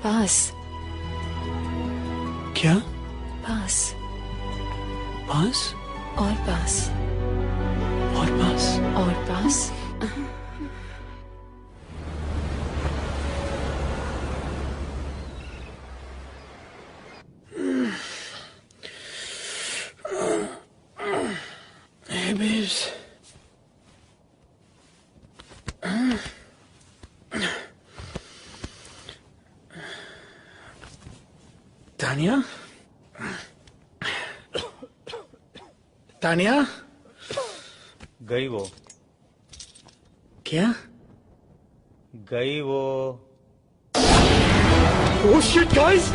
पास। क्या? पास। पास और पास और पास और पास। तानिया, तानिया, गई वो, क्या गई वो। ओह शिट गाइस,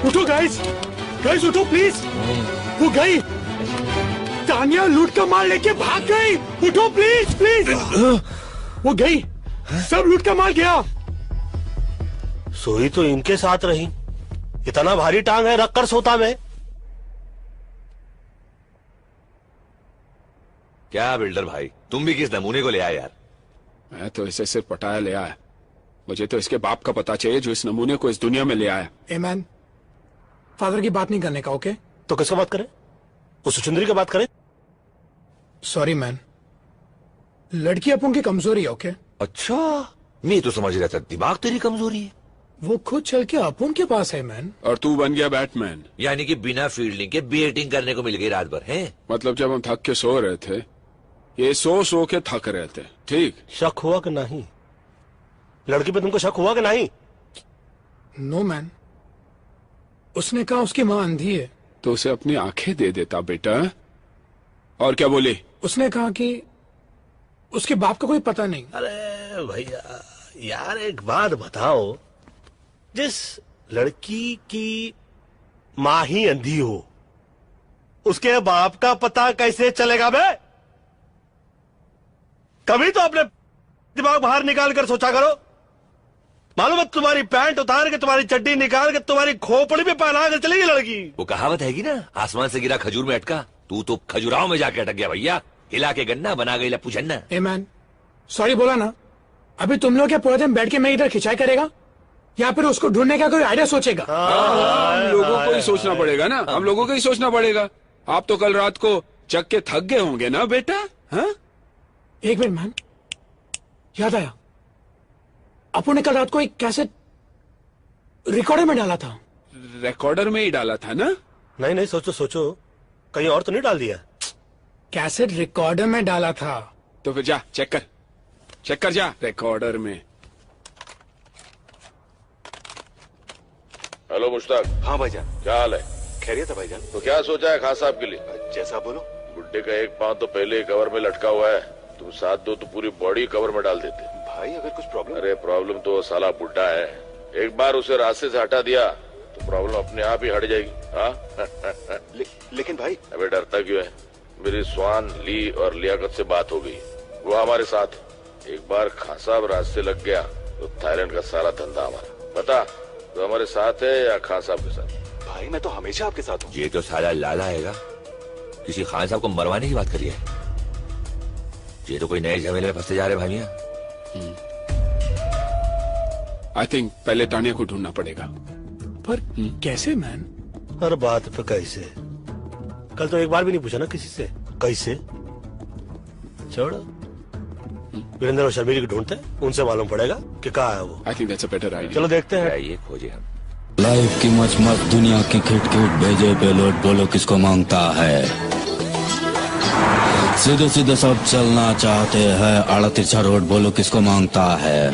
उठो गाइस, गाइस उठो प्लीज। वो गई, तानिया लूट का माल लेके भाग गई। उठो प्लीज प्लीज। वो गई, सब लूट का माल गया। सोई तो इनके साथ रही, इतना भारी टांग है, रख कर सोता मैं। क्या बिल्डर भाई, तुम भी किस नमूने को ले आए यार? मैं तो इसे सिर्फ पटाया ले आया, मुझे तो इसके बाप का पता चाहिए जो इस नमूने को इस दुनिया में ले आया। ए मैन, फादर की बात नहीं करने का, ओके? तो किसका बात करें? उस सुचंद्री की बात करें? सॉरी मैन, लड़की अपुन की कमजोरी है, ओके? अच्छा, मैं तो समझ रहा था दिमाग तेरी कमजोरी है। वो खुद चल के अपुन के पास है मैन। और तू बन गया बैटमैन। यानी कि बिना फील्डिंग के बैटिंग करने को मिल गई रात भर, है? मतलब जब हम थक के सो रहे थे, ये सो के थक रहे थे, ठीक? शक हुआ कि नहीं? लड़की पे तुमको शक हुआ कि नहीं? नो मैन, उसने कहा उसकी माँ अंधी है। तो उसे अपनी आंखें दे देता बेटा। और क्या बोली? उसने कहा कि उसके बाप का कोई पता नहीं। अरे भैया यार, एक बात बताओ, जिस लड़की की माँ ही अंधी हो, उसके बाप का पता कैसे चलेगा बे? कभी तो अपने दिमाग बाहर निकाल कर सोचा करो। मालूम है, तुम्हारी पैंट उतार के, तुम्हारी चड्डी निकाल के, तुम्हारी खोपड़ी में पहना कर चलेगी लड़की। वो कहावत हैगी ना, आसमान से गिरा खजूर में अटका। तू तो खजुराहो में जाके अटक गया भैया। हिला के गन्ना बना गई लप्पू झन्ना। ए मैन, सॉरी बोला ना। अभी तुम लोग क्या पूरे दिन बैठ के मैं इधर खिंचाई करेगा, या फिर उसको ढूंढने का कोई आइडिया सोचेगा? हम लोगों को ही सोचना पड़ेगा ना, हम लोगों को ही सोचना पड़ेगा। आप तो कल रात को चक के थक गए होंगे ना बेटा? हाँ? एक मिनट मैन, याद आया, अपू ने कल रात को एक कैसेट रिकॉर्डर में डाला था। रिकॉर्डर में ही डाला था ना? नहीं नहीं, सोचो सोचो, कहीं और तो नहीं डाल दिया? कैसेट रिकॉर्डर में डाला था। तो फिर जा चेक कर जा रिकॉर्डर में। हेलो मुश्ताक। हाँ भाईजान। क्या हाल है? खैरियत है भाईजान। तो क्या सोचा है खान साहब के लिए? जैसा बोलो। बुड्ढे का एक पांव तो पहले ही कवर में लटका हुआ है, तुम साथ दो तो पूरी बॉडी कवर में डाल देते। भाई अगर कुछ प्रॉब्लम? अरे प्रॉब्लम तो साला बुड्ढा है, एक बार उसे रास्ते से हटा दिया तो प्रॉब्लम अपने आप ही हट जाएगी। हाँ लेकिन भाई। अबे डरता क्यों है? मेरी स्वान, ली और लियाकत से बात हो गई, वो हमारे साथ। एक बार खान साहब रास्ते लग गया तो थाईलैंड का सारा धंधा हमारा। बता तो हमारे साथ है या खान साहब के साथ? भाई मैं तो हमेशा आपके साथ हूँ। ये तो साला लाला हैगा, किसी खान साहब को मरवाने की बात करी है। ये तो कोई नए झमेले में फंसते जा रहे भाइया। आई थिंक पहले तानिया को ढूंढना पड़ेगा। पर कैसे मैन? हर बात पे कैसे? कल तो एक बार भी नहीं पूछा ना किसी से कैसे। छोड़, वीरेंद्र और शर्मिली को ढूंढते हैं, उनसे मालूम पड़ेगा कि कहाँ है वो। I think that's a better idea. चलो देखते हैं। ये खोजे हम। लाइफ की मच मच दुनिया की खिट खिट भेजे पेलोड बोलो किसको मांगता है। सीधे सीधे सब चलना चाहते हैं, आड़ा तिरछा रोड बोलो किसको मांगता है।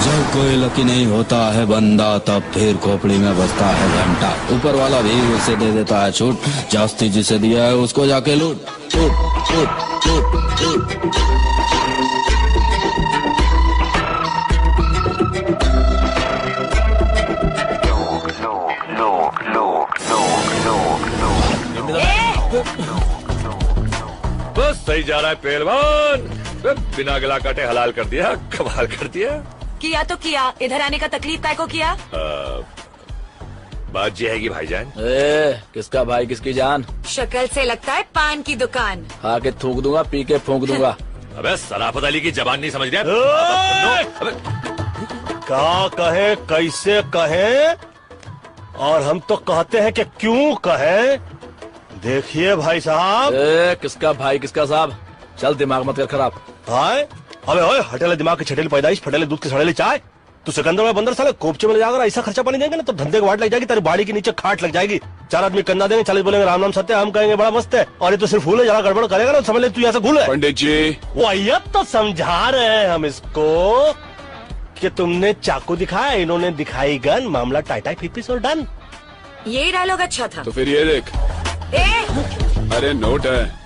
जब कोई लकी नहीं होता है बंदा, तब फिर खोपड़ी में बजता है घंटा। ऊपर वाला भी उसे दे देता है छूट, जास्ती जिसे दिया है उसको जाके लूट लूट लूट लूट लूट। बस सही जा रहा है पहलवान, बिना गला काटे हलाल कर दिया, कमाल कर दिया। किया तो किया, इधर आने का तकलीफ काय को किया? बात ये है कि भाईजान। किसका भाई किसकी जान? शक्ल से लगता है पान की दुकान। खा के थूक दूंगा, पी के फूंक दूंगा। अबे सराफत अली की जबान नहीं समझ रहा। क्या कहे, कैसे कहे, और हम तो कहते हैं कि क्यों कहे। देखिए भाई साहब। किसका भाई किसका साहब? चल दिमाग मत कर खराब। हाय अबे ओए, हटेले दिमाग की छटेली पैदाइश, फटेले दूध के सड़ेले चाय। तू सिकंदर में बंदर साले कोपचे में ले जाकर ऐसा खर्चा पानी देंगे ना तो धंधे की वाट लग जाएगी, तेरी बाड़ी के नीचे खाट लग जाएगी। 4 आदमी कंधा देंगे, 40 बोलेंगे राम नाम सत्य, हम कहेंगे बड़ा मस्त है, और ये तो सिर्फ फूल है, जरा गड़बड़ करेगा ना समझ ले तू यहाँ से घूल है। पंडित जी वो तो समझा रहे हैं हम इसको कि तुमने चाकू दिखाया, इन्होंने दिखाई गन, मामला टाइटाई फिपिस और डन। ये डायलॉग अच्छा था। तो फिर ये देख। अरे नोट है।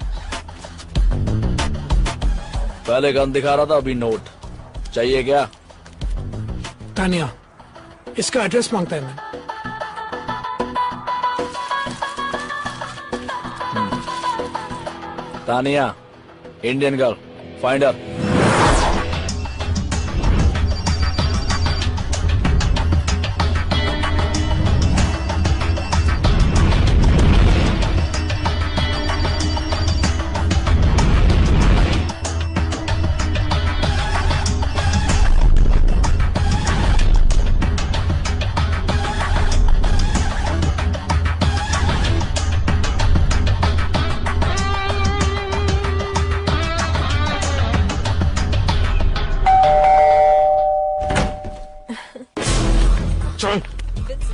पहले गन दिखा रहा था, अभी नोट चाहिए क्या? तानिया, इसका एड्रेस मांगता है मैं। Tania, Indian girl, finder.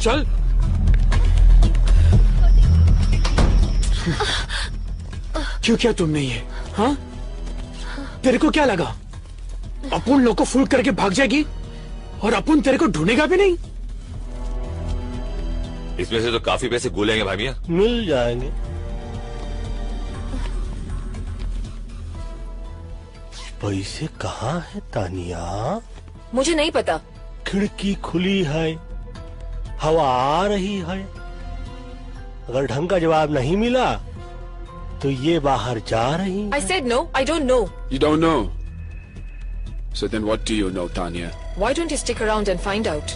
चल क्यों किया तुमने ये? हाँ, तेरे को क्या लगा अपन लोग को फूल करके भाग जाएगी और अपन तेरे को ढूंढेगा भी नहीं? इसमें से तो काफी पैसे गुलेंगे भाई मियां। मिल जाएंगे। पैसे कहाँ है तानिया? मुझे नहीं पता। खिड़की खुली है, हवा आ रही है, अगर ढंग का जवाब नहीं मिला तो ये बाहर जा रही। I said no, I don't know. You don't know. So then what do you know, Tanya? Why don't you stick around and find out?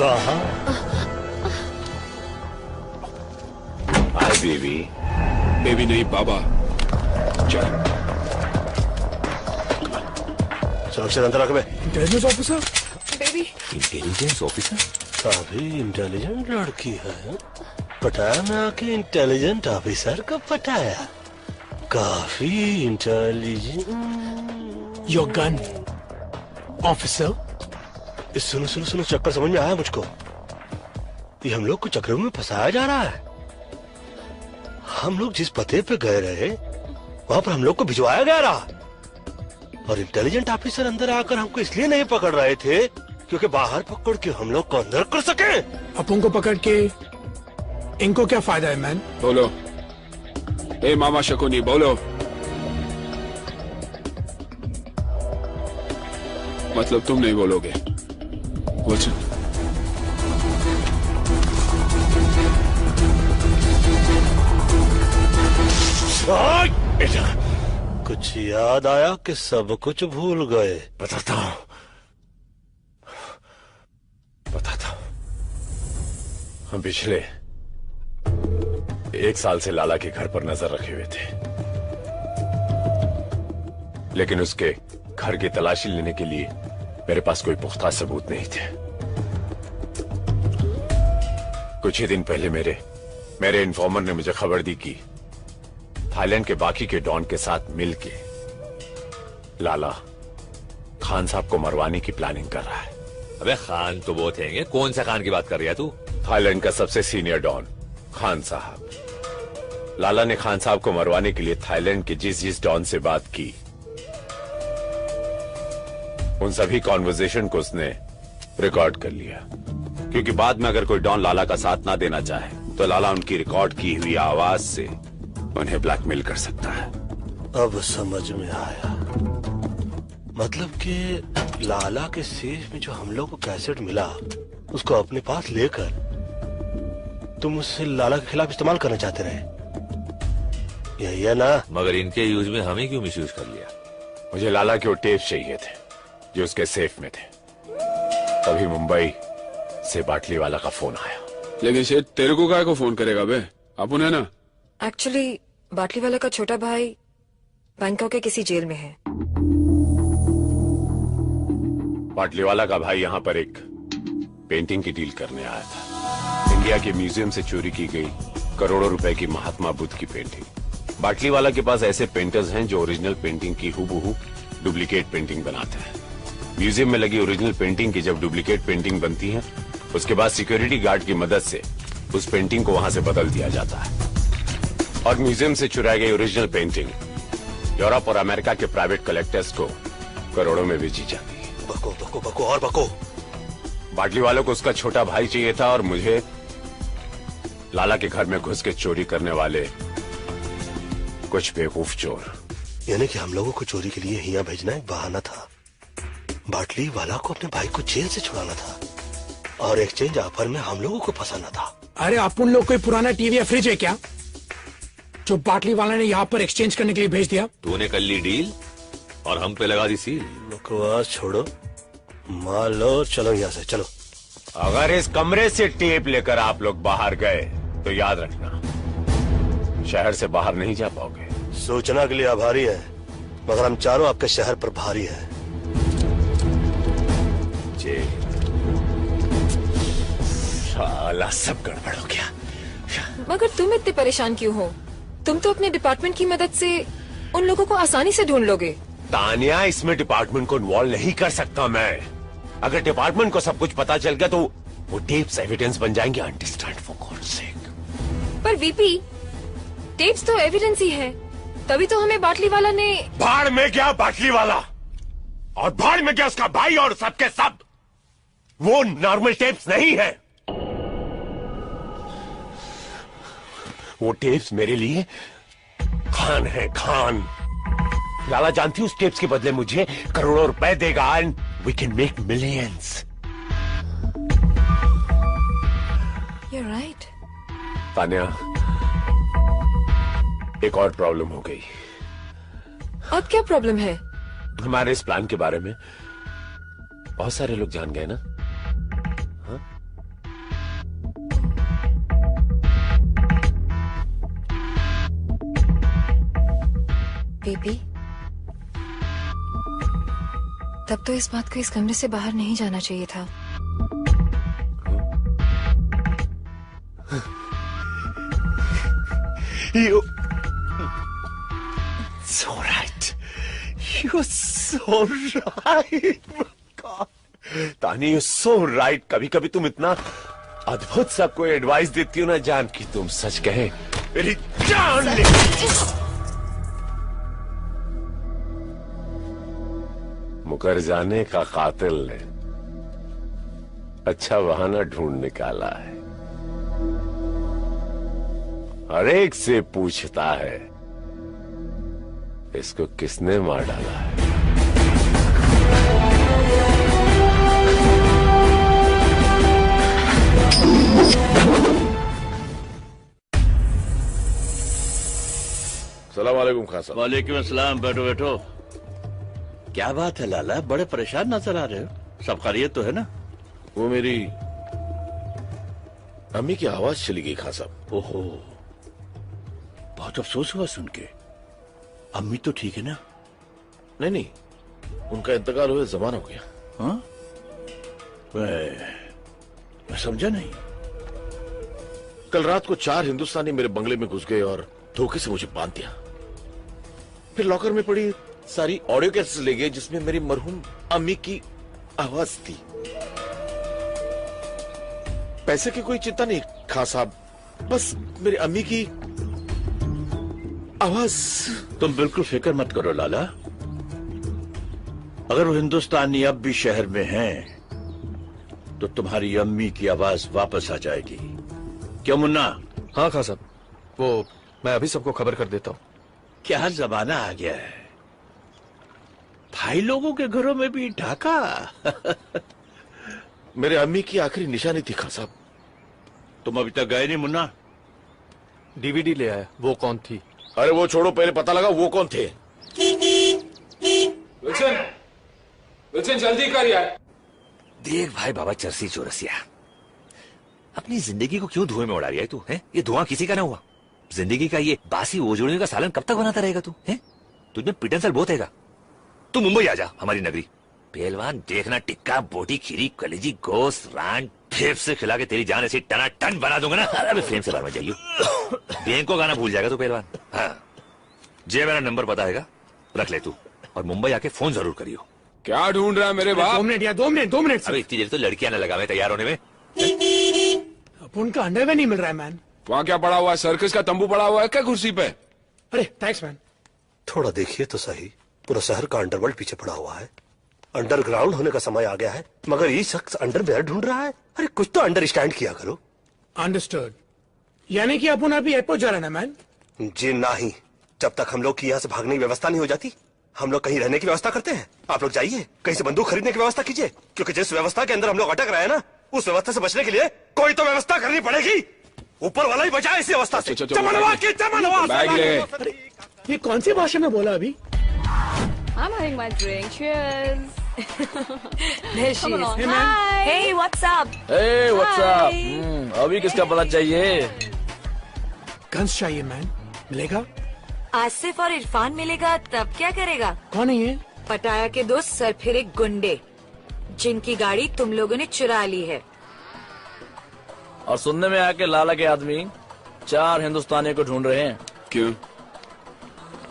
कहाँ? Hi baby. बेबी नहीं बाबा। चल। सुरक्षित अंदर रख बे। Intelligence officer. Baby. Intelligence officer? काफी इंटेलिजेंट लड़की है। पटाया में आके इंटेलिजेंट ऑफिसर को पटाया। काफी इंटेलिजेंट। Your gun officer. सुनो सुनो सुनो, चक्कर समझ में आया मुझको। ये हम लोग को चक्रों में फंसाया जा रहा है। हम लोग जिस पते पे गए रहे वहां पर हम लोग को भिजवाया गया रहा। और इंटेलिजेंट ऑफिसर अंदर आकर हमको इसलिए नहीं पकड़ रहे थे क्योंकि बाहर पकड़ के हम लोग को अंदर कर सके। अपन को पकड़ के इनको क्या फायदा है मैन? बोलो। ए मामा शकुनी बोलो। मतलब तुम नहीं बोलोगे? वचन। बेटा कुछ याद आया कि सब कुछ भूल गए? बताता हूं। हम पिछले 1 साल से लाला के घर पर नजर रखे हुए थे, लेकिन उसके घर की तलाशी लेने के लिए मेरे पास कोई पुख्ता सबूत नहीं थे। कुछ ही दिन पहले मेरे इन्फॉर्मर ने मुझे खबर दी कि थाईलैंड के बाकी के डॉन के साथ मिलके लाला खान साहब को मरवाने की प्लानिंग कर रहा है। अबे खान तो बहुत हैं, कौन सा खान की बात कर रही है तू? थाईलैंड का सबसे सीनियर डॉन खान साहब। लाला ने खान साहब को मरवाने के लिए थाईलैंड के जिस डॉन से बात की, उन सभी कॉन्वर्सेशन को उसने रिकॉर्ड कर लिया, क्योंकि बाद में अगर कोई डॉन लाला का साथ ना देना चाहे तो लाला उनकी रिकॉर्ड की हुई आवाज से उन्हें ब्लैकमेल कर सकता है। अब समझ में आया। मतलब कि लाला के सेफ में जो हम लोग को कैसेट मिला उसको अपने पास लेकर तुम उससे लाला के खिलाफ इस्तेमाल करना चाहते रहे, यही है ना? मगर इनके यूज में हमें क्यों मिसयूज कर लिया? मुझे लाला के वो टेप चाहिए थे जो उसके सेफ में थे। तभी मुंबई से बाटली वाला का फोन आया। लेकिन शेठ तेरे को काय को फोन करेगा बे? आप उन्हें ना। एक्चुअली बाटली वाला का छोटा भाई बैंकॉक के किसी जेल में है। बाटली वाला का भाई यहाँ पर एक पेंटिंग की डील करने आया था। इंडिया के म्यूजियम से चोरी की गई करोड़ों रुपए की महात्मा बुद्ध की पेंटिंग। बाटली वाला के पास ऐसे पेंटर्स हैं जो ओरिजिनल पेंटिंग की हूबहू डुप्लीकेट पेंटिंग बनाते हैं। म्यूजियम में लगी ओरिजिनल पेंटिंग की जब डुप्लीकेट पेंटिंग बनती है, उसके बाद सिक्योरिटी गार्ड की मदद से उस पेंटिंग को वहां से बदल दिया जाता है और म्यूजियम से चुराई गई ओरिजिनल पेंटिंग यूरोप और अमेरिका के प्राइवेट कलेक्टर्स को करोड़ों में बेची जाती है। बको बको बको और बको। बाटली वालों को उसका छोटा भाई चाहिए था और मुझे लाला के घर में घुस के चोरी करने वाले कुछ बेवकूफ चोर। यानी कि हम लोगों को चोरी के लिए यहाँ भेजना एक बहाना था। बाटली वाला को अपने भाई को जेल से छुड़ाना था और एक्सचेंज ऑफर में हम लोगों को फंसाना था। अरे अपन लोग कोई पुराना टीवी या फ्रिज है क्या जो बाटली वाला ने यहाँ पर एक्सचेंज करने के लिए भेज दिया? तूने कर ली डील और हम पे लगा दी सील। बकवास छोड़ो, मान लो, चलो यहाँ से चलो। अगर इस कमरे से टेप लेकर आप लोग बाहर गए तो याद रखना शहर से बाहर नहीं जा पाओगे। सूचना के लिए आभारी है, मगर हम चारों आपके शहर पर भारी है। जी साला सब गड़बड़ हो गया। मगर तुम इतने परेशान क्यों हो? तुम तो अपने डिपार्टमेंट की मदद से उन लोगों को आसानी से ढूंढ लोगे। तानिया, इसमें डिपार्टमेंट को इन्वॉल्व नहीं कर सकता मैं। अगर डिपार्टमेंट को सब कुछ पता चल गया तो वो टेप्स एविडेंस बन जाएंगे। अंडरस्टैंड फॉर गॉड्स सेक। पर वीपी, टेप्स तो एविडेंस ही है, तभी तो हमें बाटली वाला ने। भाड़ में गया बाटली वाला और भाड़ में गया उसका भाई और सबके सब। वो नॉर्मल टेप्स नहीं है। वो टेप्स मेरे लिए खान है, खान। लाला जानती उस टेप्स के बदले मुझे करोड़ों रुपए देगा and we can make millions. You're right. Tania, एक और प्रॉब्लम हो गई। अब क्या प्रॉब्लम है? हमारे इस प्लान के बारे में बहुत सारे लोग जान गए ना। हाँ? बेबी, तब तो इस बात को इस कमरे से बाहर नहीं जाना चाहिए था। You so right. You're so right. God. तानी, you're so right. कभी कभी तुम इतना अद्भुत सबको एडवाइस देती हो ना जान की तुम सच कहे मेरी जान ले। मुकर जाने का कातिल ने अच्छा बहाना ढूंढ निकाला है। हर एक से पूछता है इसको किसने मार डाला है। सलाम वालेकुम खान साहब। वालेकुम अस्सलाम। बैठो बैठो। क्या बात है लाला, बड़े परेशान नजर आ रहे हो? सब खैरियत तो है ना? वो मेरी अम्मी की आवाज चली गई खान साहब। ओहो, बहुत अफसोस हुआ सुन के। अम्मी तो ठीक है ना? नहीं नहीं, उनका इंतकाल हुए जमाना हो गया। हाँ? मैं समझा नहीं। कल रात को 4 हिंदुस्तानी मेरे बंगले में घुस गए और धोखे से मुझे बांध दिया। फिर लॉकर में पड़ी सारी ऑडियो कैसेट्स ले गए जिसमें मेरी मरहूम अम्मी की आवाज थी। पैसे की कोई चिंता नहीं खान साहब, बस मेरी अम्मी की आवाज। तुम बिल्कुल फिक्र मत करो लाला। अगर वो हिंदुस्तानी अब भी शहर में हैं, तो तुम्हारी अम्मी की आवाज वापस आ जाएगी। क्यों मुन्ना? हाँ खान साहब, वो मैं अभी सबको खबर कर देता हूँ। क्या जमाना आ गया है, भाई लोगों के घरों में भी ढाका। मेरे अम्मी की आखिरी निशानी थी खान साहब। तुम अभी तक गए नहीं मुन्ना? डीवीडी ले आया। वो कौन थी? अरे वो छोड़ो, पहले पता लगा वो कौन थे। विल्सन, विल्सन जल्दी कर यार। देख भाई बाबा चरसी चौरसिया, अपनी जिंदगी को क्यों धुएं में उड़ा रही है तू? है ये धुआं किसी का ना हुआ। जिंदगी का ये बासी ओजोड़ियों का सालन कब तक बनाता रहेगा तू? है तुझमें पिटनसल बहुत हैगा। तू मुंबई आ जा, हमारी नगरी। पहलवान देखना, टिक्का बोटी खीरी कलेजी गोश्त रान फेफ से खिला के तेरी जान ऐसी टना टन बना दूंगा ना। अरे फ्रेम से बाहर में जाइयो। बैंक को गाना भूल जाएगा तू पहलवान। हाँ जे मेरा नंबर पता हैगा, रख ले तू, और मुंबई आके फोन जरूर करियो। क्या ढूंढ रहा है मेरे बाप? 2 मिनट या 2 मिनट 2 मिनट। अबे इतनी देर तो लड़कियां ना लगा मैं तैयार होने में। अब उनका अंडरवेयर नहीं मिल रहा है मैन। वहाँ क्या पड़ा हुआ है? सर्कस का तंबू पड़ा हुआ है क्या कुर्सी पे? अरे थैंक्स मैन। थोड़ा देखिए तो सही, पूरा शहर का अंडरवर्ल्ड पीछे पड़ा हुआ है। अंडरग्राउंड होने का समय आ गया है, मगर ये शख्स अंडरवेयर ढूंढ रहा है। अरे कुछ तो अंडरस्टैंड किया करो। अंडरस्टूड। यानी कि अपन अभी एयरपोर्ट जा रहे हैं ना मैन? जी नहीं, जब तक हम लोग की यहाँ से भागने की व्यवस्था नहीं हो जाती, हम लोग कहीं रहने की व्यवस्था करते हैं। आप लोग जाइए, कहीं से बंदूक खरीदने की व्यवस्था कीजिए, क्योंकि जिस व्यवस्था के अंदर हम लोग अटक रहे हैं ना, उस व्यवस्था से बचने के लिए कोई तो व्यवस्था करनी पड़ेगी। ऊपर वाला ही बचाए इस व्यवस्था से। बैग ले। ये कौन सी भाषा में बोला अभी? I'm having my drink. Cheers. There she Come is. along. Hey, man. Hi. Hey, what's up? Hey, what's up? Hi. अभी किसका पता चाहिए? गन्स चाहिए मैन। मिलेगा? आसिफ और इरफान मिलेगा तब क्या करेगा? कौन है ये? पटाया के दोस्त सरफिरे गुंडे, जिनकी गाड़ी तुम लोगों ने चुरा ली है। और सुनने में आया कि लाला के आदमी 4 हिंदुस्तानियों को ढूंढ रहे हैं। क्यों?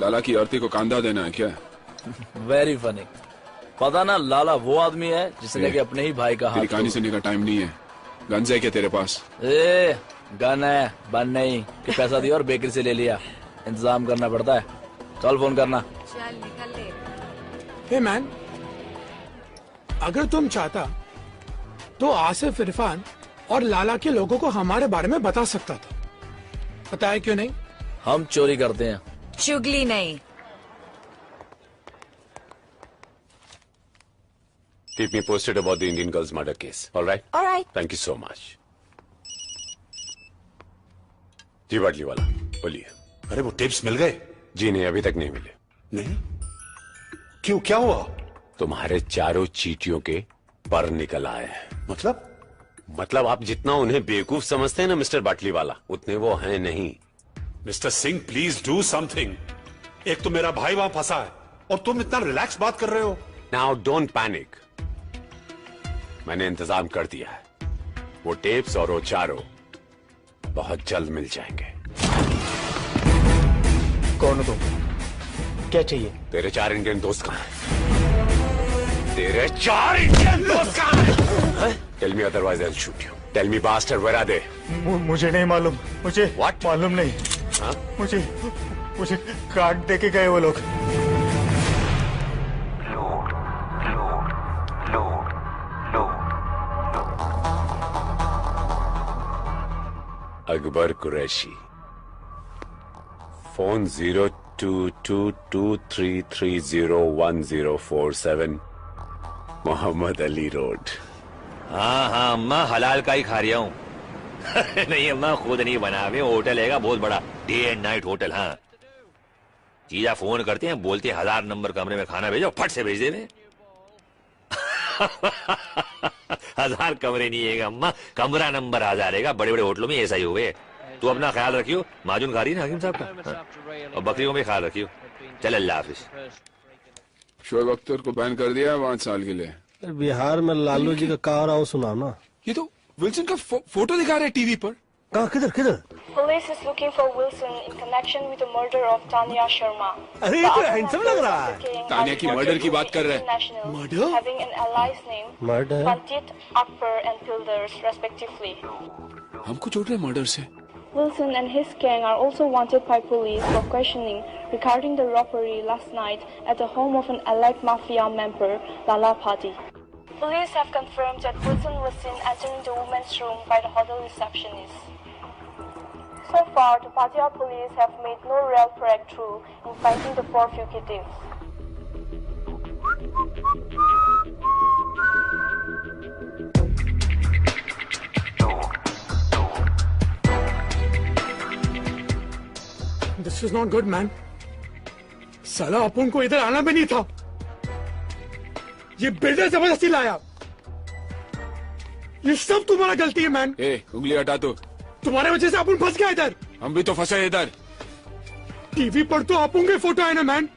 लाला की औरती को कांधा देना है क्या? Very funny. पता ना लाला वो आदमी है जिसने कि अपने ही भाई का हाथ। तेरी कहानी सुनने का टाइम नहीं है। गन्स है क्या तेरे पास? ए, गन है, बन नहीं कि पैसा दिया और बेकरी से ले लिया। इंतजाम करना पड़ता है। कल फोन करना। चल निकल ले। हे मैन, अगर तुम चाहता तो आसिफ, इरफान और लाला के लोगों को हमारे बारे में बता सकता था। पता है क्यों नहीं? हम चोरी करते हैं, चुगली नहीं। Keep me posted about the Indian girl's murder case. All right? All right. Thank you so much. जी बाटली वाला बोलिए। अरे वो टिप्स मिल गए? जी नहीं, अभी तक नहीं मिले। नहीं? क्यों, क्या हुआ? तुम्हारे चारों चीटियों के पर निकल आए हैं। मतलब आप जितना उन्हें बेवकूफ समझते हैं ना मिस्टर बाटली वाला, उतने वो हैं नहीं। Mister Singh please do something. एक तो मेरा भाई वहां फंसा है और तुम इतना रिलैक्स बात कर रहे हो। नाउ डोंट पैनिक, मैंने इंतजाम कर दिया है। वो टेप्स और वो चारों बहुत जल्द मिल जाएंगे। कौन हो तुम? क्या चाहिए? तेरे 4 इंडियन दोस्त कहाँ हैं? तेरे 4 इंडियन दोस्त कहाँ हैं? Tell me otherwise I'll shoot you. Tell me bastard, where are they? मुझे नहीं मालूम। मुझे What? मालूम नहीं। हाँ? मुझे कार्ड दे के गए वो लोग। जबर कुरैशी। Phone 022233301047 Mohammed Ali road. हाँ हाँ अम्मा हलाल का ही खा रहा हूँ। नहीं अम्मा खुद नहीं बना, वे होटल है बहुत बड़ा, डे एंड नाइट होटल। हाँ जीजा फोन करते हैं, बोलते हैं 1000 नंबर कमरे में खाना भेजो, फट से भेज दे। 1000 कमरे नहीं है अम्मा, कमरा नंबर 1000 है। बड़े बड़े होटलों में ऐसा ही हुए। तू अपना ख्याल रखियो, माजून खा रही ना हकीम साहब का। हाँ। और बकरियों में ख्याल रखियो। चल अल्लाह हाफिज। शोएब अख्तर को बैन कर दिया है 5 साल के लिए। बिहार में लालू जी का कहा रहा हूँ सुना ना। ये तो विल्सन का फोटो दिखा रहे टीवी पर। कहाँ, किधर किधर? Police is looking for Wilson in connection with the murder of Tanya Sharma. अरे ये तो हैंडसम लग रहा है। तानिया की मर्डर की बात कर रहे हैं। Murder? Having an allies name Murder? Pandit, Akbar and Pilders respectively. हमको जोड़ रहे मर्डर से। Wilson and his gang are also wanted by police for questioning regarding the robbery last night at the home of an allied mafia member, Lala Padi. Police have confirmed that Wilson was seen entering the women's room by the hotel receptionist. So far, the Pattaya police have made no real breakthrough in finding the 4 fugitives. This is not good, man. साला अपन को इधर आना भी नहीं था। ये बिल्डर जबरदस्ती लाया। ये सब तुम्हारा गलती है, मैन। उंगली हटा दो। तुम्हारे वजह से अपन फंस गया इधर। हम भी तो फंसे इधर। टीवी पर तो अपन के फोटो है ना, मैन।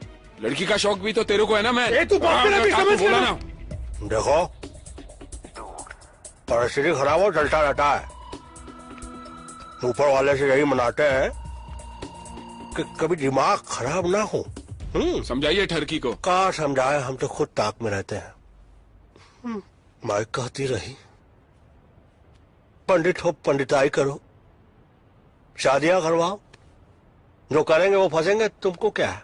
लड़की का शौक भी तो तेरे को है ना, मैन। तू बात में भी समझ बोला ना। देखो परिस्थिति खराब हो चलता रहता है। ऊपर वाले से यही मनाते हैं कि कभी दिमाग खराब ना हो। समझाइए ठरकी को। कहाँ समझाए, हम तो खुद ताक में रहते हैं। माई कहती रही पंडित हो पंडिताई करो, शादियां करवाओ, जो करेंगे वो फंसेंगे, तुमको क्या है।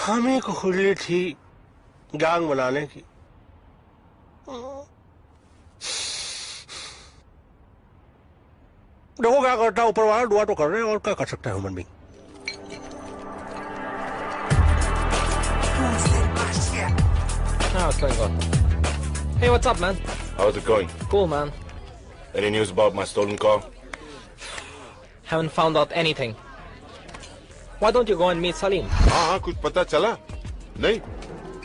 हमें को खुली थी गैंग बनाने की। देखो क्या करता है ऊपर वाला, दुआ तो कर रहे हैं और क्या कर सकता है human being. What's going on? Hey, what's up, man? How's it going? Cool, man. Any news about my stolen car? Haven't found out anything. Why don't you go and meet Salim? हाँ कुछ पता चला? नहीं?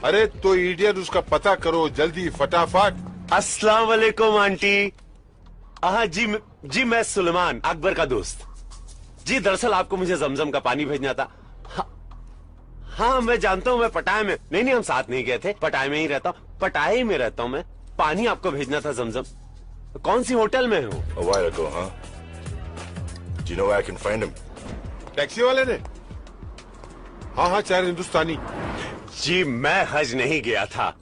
अरे तो इडियट उसका पता करो जल्दी फटाफट। अस्सलाम वालेकुम आंटी। हाँ जी मैं सुलेमान अकबर का दोस्त। जी दरअसल आपको मुझे जमजम का पानी भेजना था। हाँ मैं जानता हूँ, मैं पटाया में नहीं हम साथ नहीं गए थे, पटाया में ही रहता हूँ, पटाया में रहता हूँ मैं। पानी आपको भेजना था जमजम। कौन सी होटल में हो? A while ago, huh? Do you know where I can find him? Taxi वाले ने? हाँ 4 हिंदुस्तानी। जी मैं हज नहीं गया था,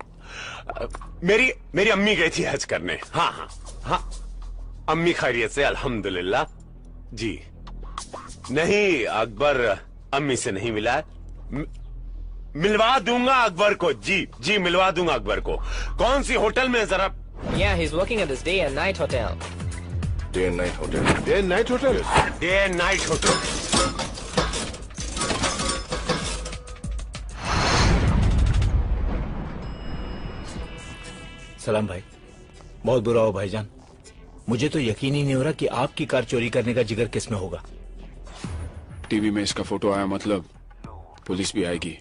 मेरी अम्मी गई थी हज करने। हाँ अम्मी खैरियत से अल्हम्दुलिल्लाह। जी नहीं अकबर अम्मी से नहीं मिला, मिलवा दूंगा अकबर को। जी मिलवा दूंगा अकबर को। कौन सी होटल में जरा? Yeah, he's working at this day and night hotel. Day and night hotel. Day and night hotel. Day and night hotel. सलाम भाई, बहुत बुरा हो भाईजान। मुझे तो यकीन ही नहीं हो रहा कि आपकी कार चोरी करने का जिगर किस में होगा। टीवी में इसका फोटो आया, मतलब पुलिस भी आएगी।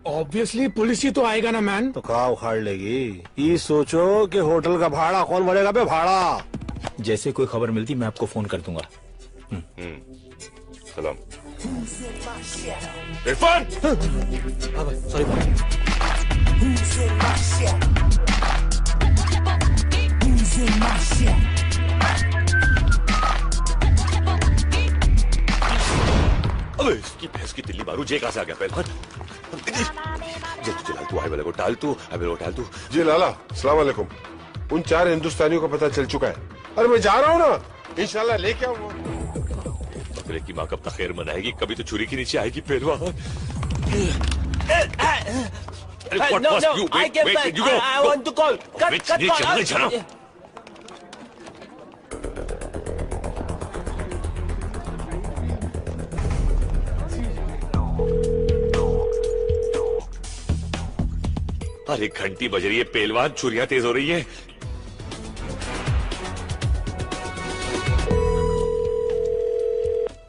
ऑब्वियसली पुलिस ही तो आएगा ना, मैन। तो कहाँ उखाड़ लेगी। ये सोचो कि होटल का भाड़ा कौन भरेगा बे भाड़ा। जैसे कोई खबर मिलती मैं आपको फोन कर दूंगा। सलाम। इरफान। सॉरी अबे इसकी भैंस की तिल्ली मारू, जे कहां से आ गया पहलवान। जल्दी तू वाले को टाल तू, अबे वो टाल तू। जी लाला अस्सलाम वालेकुम। उन 4 हिंदुस्तानियों का पता चल चुका है। अरे मैं जा रहा हूँ ना, इंशाल्लाह लेके आऊंगा। बकरे की माँ कब तक खैर मनाएगी, कभी तो छुरी के नीचे आएगी पहलवान। No, I get back. I want to call. Cut. अरे घंटी बज रही है पहलवान, छुरियां तेज हो रही है।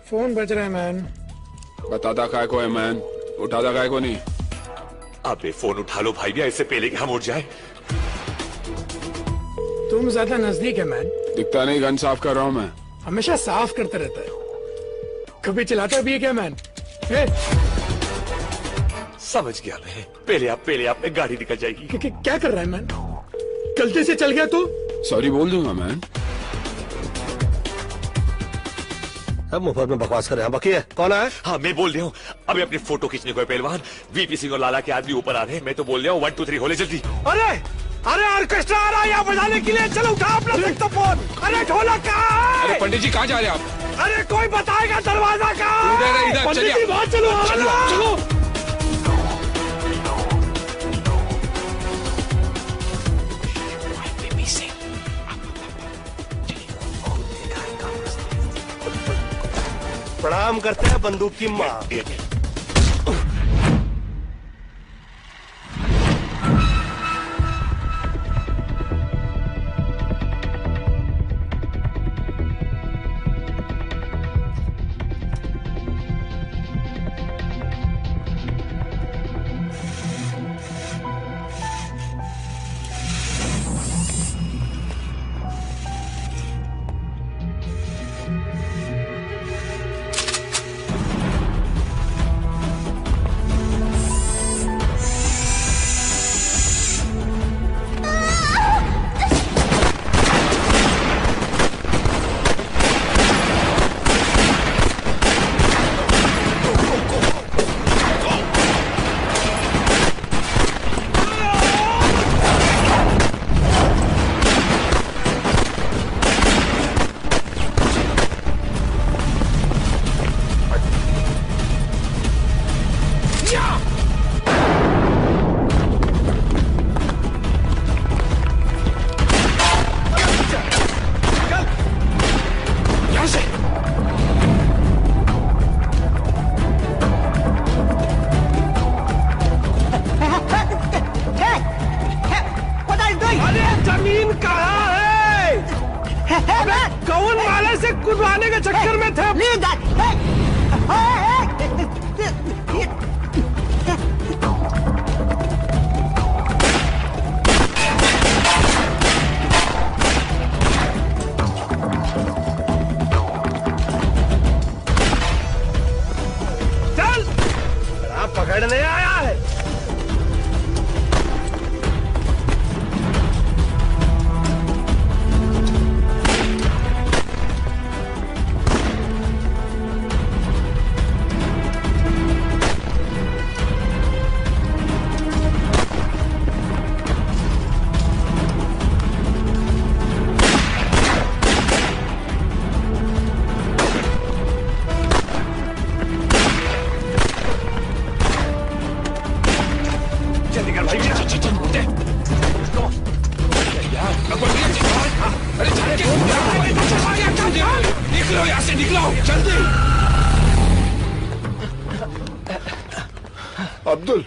फोन बज रहा है मैन। बताता काय को है मैन, उठाता काय को नहीं। अबे फोन उठा लो भाई, भी इससे पहले कि हम उठ जाए। तुम ज्यादा नजदीक है मैन। दिखता नहीं, गन साफ कर रहा हूँ मैं। हमेशा साफ करते रहता है, कभी चलाता भी है क्या मैन? समझ गया मैं। पहले आप में गाड़ी निकल जाएगी। क्या कर रहा है मैन? गलती से चल गया तो सॉरी बोल दूंगा मैन। अब मुफ्त में बकवास कर रहे हैं। बाकी है कौन है? हाँ मैं बोल रहा हूँ, अभी अपनी फोटो खींचने को है पहलवान। वीपी सिंह और लाला के आदमी ऊपर आ रहे हैं। मैं तो बोल रहा हूँ 1 2 3 होले जल्दी। अरे अरे ऑर्केस्ट्रा आ रहा है यहाँ बजाने के लिए, चलो उठा अपना सेक्सोफोन। अरे ढोलक कहाँ है? अरे पंडित जी कहाँ जा रहे हैं आप? अरे कोई बताएगा दरवाजा कहाँ है? इधर पंडित जी बाहर चलो, चलो। प्रणाम करते हैं बंदूक की माँ। पकड़ने आया है। निकलो यहाँ से, निकलो जल्दी। अब्दुल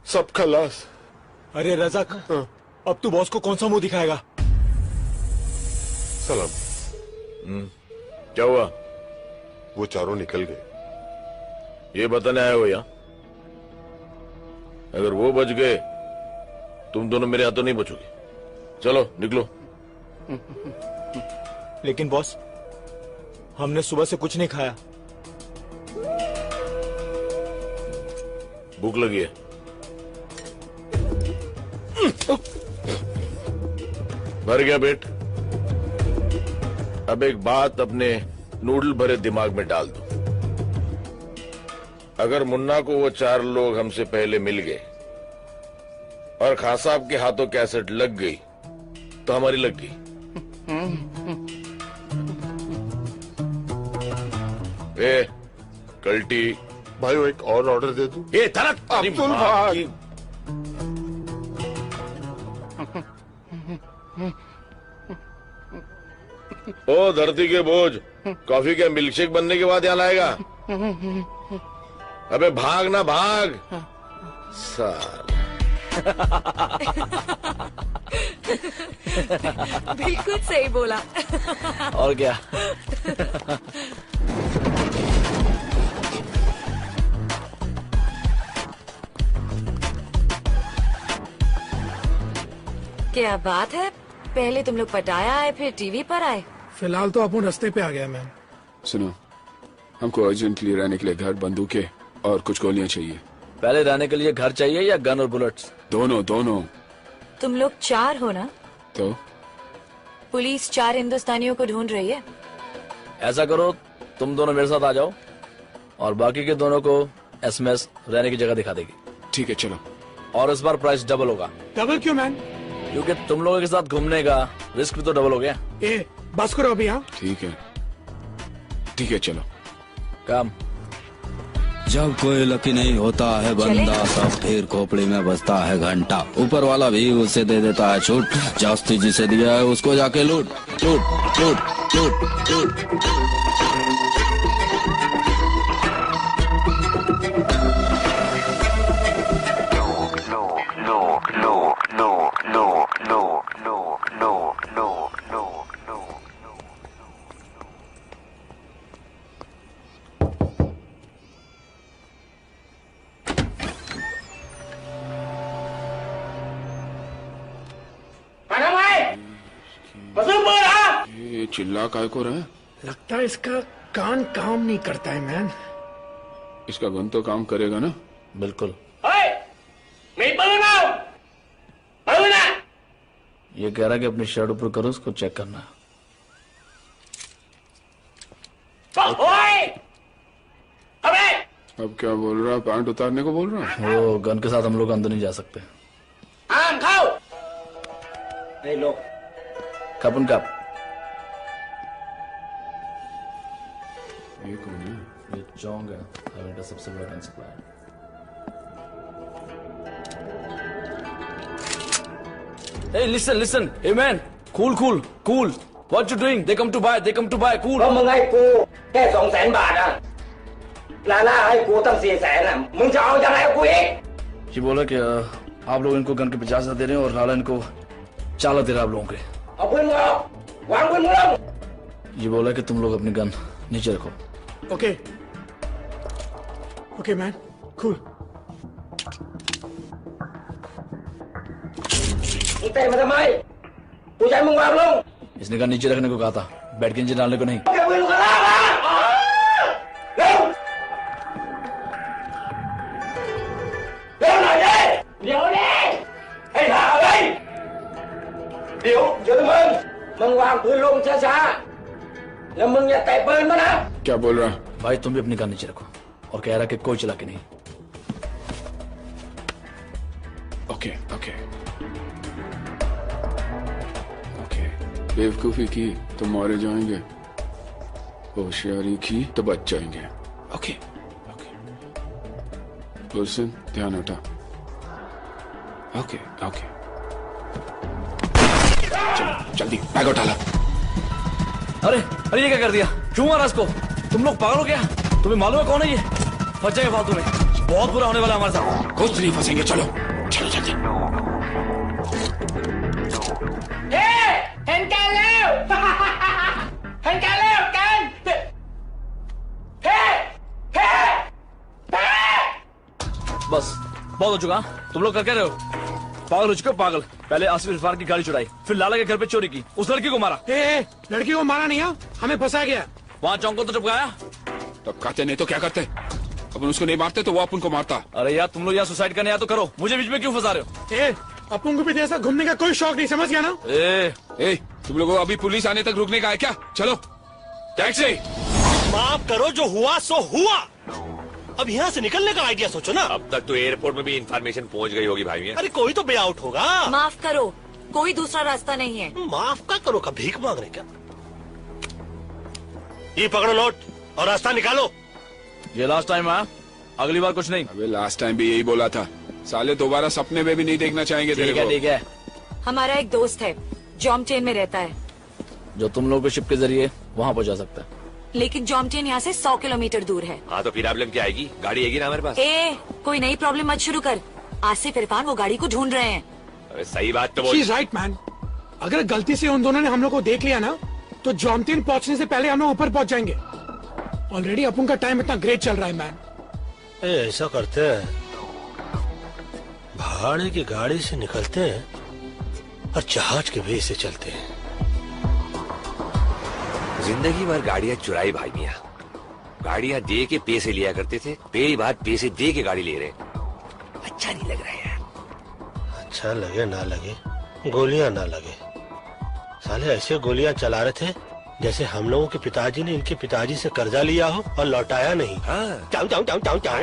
सब खलास। अरे रज़ाक, अब तू बॉस को कौन सा मुंह दिखाएगा? सलाम। क्या हुआ? वो चारों निकल गए। ये बताने आए हो यहाँ? अगर वो बच गए तुम दोनों मेरे हाथों नहीं बचोगे। चलो निकलो। लेकिन बॉस, हमने सुबह से कुछ नहीं खाया। भूख लगी है। भर गया पेट। अब एक बात अपने नूडल भरे दिमाग में डाल दो। अगर मुन्ना को वो 4 लोग हमसे पहले मिल गए और खान साहब के हाथों कैसेट लग गई तो हमारी लग गई। ए कल्टी भाई वो एक और ऑर्डर दे दूं? ये तरक अब्दुल भाई। ओ धरती के बोझ, कॉफी के मिल्कशेक बनने के बाद यहाँ लाएगा? अबे भाग ना भाग साला। बिल्कुल सही बोला। और क्या। क्या बात है, पहले तुम लोग पटाया आए फिर टीवी पर आए। फिलहाल तो अपन रास्ते पे आ गया मैम। सुनो, हमको अर्जेंटली रहने के लिए घर, बंदूकें और कुछ गोलियां चाहिए। पहले रहने के लिए घर चाहिए या गन और बुलेट्स? दोनों दोनों। तुम लोग 4 हो ना? तो पुलिस 4 हिंदुस्तानियों को ढूंढ रही है। ऐसा करो, तुम दोनों मेरे साथ आ जाओ और बाकी के दोनों को एसएमएस रहने की जगह दिखा देगी। ठीक है, चलो। और इस बार प्राइस डबल होगा। डबल क्यों मैन? क्योंकि तुम लोगों के साथ घूमने का रिस्क भी तो डबल हो गया। बस करो अभी। हाँ ठीक है, ठीक है, चलो। काम। जब कोई लकी नहीं होता है बंदा, तब फिर खोपड़ी में बजता है घंटा। ऊपर वाला भी उसे दे देता है छूट, जास्ती जिसे दिया है उसको जाके लूट लूट लूट लूट लूट। ये चिल्ला काय को रहा है? लगता है इसका कान काम नहीं करता है मैन। इसका गन तो काम करेगा ना? बिल्कुल। ये कह रहा है कि अपनी शर्ट ऊपर करो, उसको चेक करना। अब क्या बोल रहा? पैंट उतारने को बोल रहा? वो गन के साथ हम लोग अंदर नहीं जा सकते। आम खाओ। नहीं लो। कप उन कप। ये कौन है? ये चोंग है, हाईवे का सबसे बड़ा gun supplier. Hey, listen. Hey man, cool. What you doing? They come to buy. Cool. มึงให้กูแค่200,000 บาทอะลาล่าให้กูตั้ง400,000อะมึงจะเอายังไงกับกูอีก ये बोला कि आप लोग इनको गन के 50,000 दे रहे हैं और लाला इनको 4 लाख दे रहा है आप लोगों के। เอาปืนมึงออกวางปืนมึงลง ये बोला कि तुम लोग अपनी गन नीचे रखो। Okay man, cool. มึงเตะมาทำไมกูจะให้มึงวางลง इसने गन नीचे रखने को कहा था, बैठ के नीचे डालने को नहीं। เอาปืนมึงลากมาเร็วเร็วหน่อยดิเดี๋ยวดิให้หาเลยเดี๋ยวมึงวางปืนลงช้าๆแล้วมึงอย่าเตะปืนมานะ क्या बोल रहा? भाई तुम भी अपनी गन नीचे रखो और कह रहा कि कोई चला के नहीं। ओके। बेवकूफी की तो मारे जाएंगे, होशियारी की तो बच जाएंगे। ओके। गुलशन, ध्यान हटा। ओके। चलो जल्दी बैग उठा ला। अरे ये क्या कर दिया? क्यों मारा इसको? तुम लोग पागल हो गया? तुम्हें मालूम है कौन है ये? फंस जाएगा फालतू में, बहुत बुरा होने वाला हमारे साथ। कुछ नहीं फंसेंगे, चलो जल्दी। เห็นกันแล้วเห็นกันแล้วกันเฮ้ बस बहुत हो चुका। तुम लोग कर क्या रहे हो? पागल हो चुके हो, पागल। पहले आसिफ इरफान की गाड़ी चुराई, फिर लाला के घर पे चोरी की, उस लड़की को मारा। लड़की को मारा नहीं, हमें फंसा गया। वहाँ चौंक को तो चुपकाया। तब कहते नहीं तो क्या करते? अपन उसको नहीं मारते तो वो अपन को मारता। अरे यार तुम लोग यहाँ सुसाइड करने या तो करो, मुझे बीच में क्यों फंसा रहे हो? अपन को भी ऐसा घूमने का कोई शौक नहीं, समझ गया ना? तुम लोगों को अभी पुलिस आने तक रुकने का है क्या? चलो टैक्सी। माफ करो, जो हुआ सो हुआ। अब यहाँ से निकलने का आइडिया सोचो ना। अब तक तो एयरपोर्ट में भी इंफॉर्मेशन पहुंच गई होगी भाई। अरे कोई तो वे आउट होगा। माफ करो, कोई दूसरा रास्ता नहीं है। माफ का करो का भीख मांग रहे क्या? ये पकड़ो नोट और रास्ता निकालो। ये लास्ट टाइम है, अगली बार कुछ नहीं। अबे लास्ट टाइम भी यही बोला था, साले दोबारा सपने में भी नहीं देखना चाहेंगे तेरे को। ठीक है। हमारा एक दोस्त है, जॉमचेन में रहता है, जो तुम लोग को शिप के जरिए वहाँ पहुँचा सकता है। लेकिन जॉमचेन यहाँ से 100 किलोमीटर दूर है। हाँ तो फिर प्रॉब्लम क्या आएगी? गाड़ी आएगी ना हमारे पास। कोई नई प्रॉब्लम मत शुरू कर, आसिफ इरफान वो गाड़ी को ढूंढ रहे हैं। अरे सही बात तो बोल। She's right, man. अगर गलती से उन दोनों ने हम लोग को देख लिया ना, तो जॉमतीन पहुंचने से पहले हम लोग ऊपर पहुंच जाएंगे। ऑलरेडी अपन का टाइम इतना ग्रेट चल रहा है मैन। ऐसा करते हैं, भाड़े की गाड़ी से निकलते हैं और जहाज के वे से चलते हैं। जिंदगी भर गाड़ियां चुराई भाई मियां। गाड़ियां दे के पैसे लिया करते थे, पहली बात पैसे दे के गाड़ी ले रहे। अच्छा नहीं लग रहा है यार। अच्छा लगे ना लगे, गोलियां ना लगे, साले ऐसे गोलियां चला रहे थे जैसे हम लोगों के पिताजी ने इनके पिताजी से कर्जा लिया हो और लौटाया नहीं। चाऊ चाऊ चाऊ चाऊ चाऊ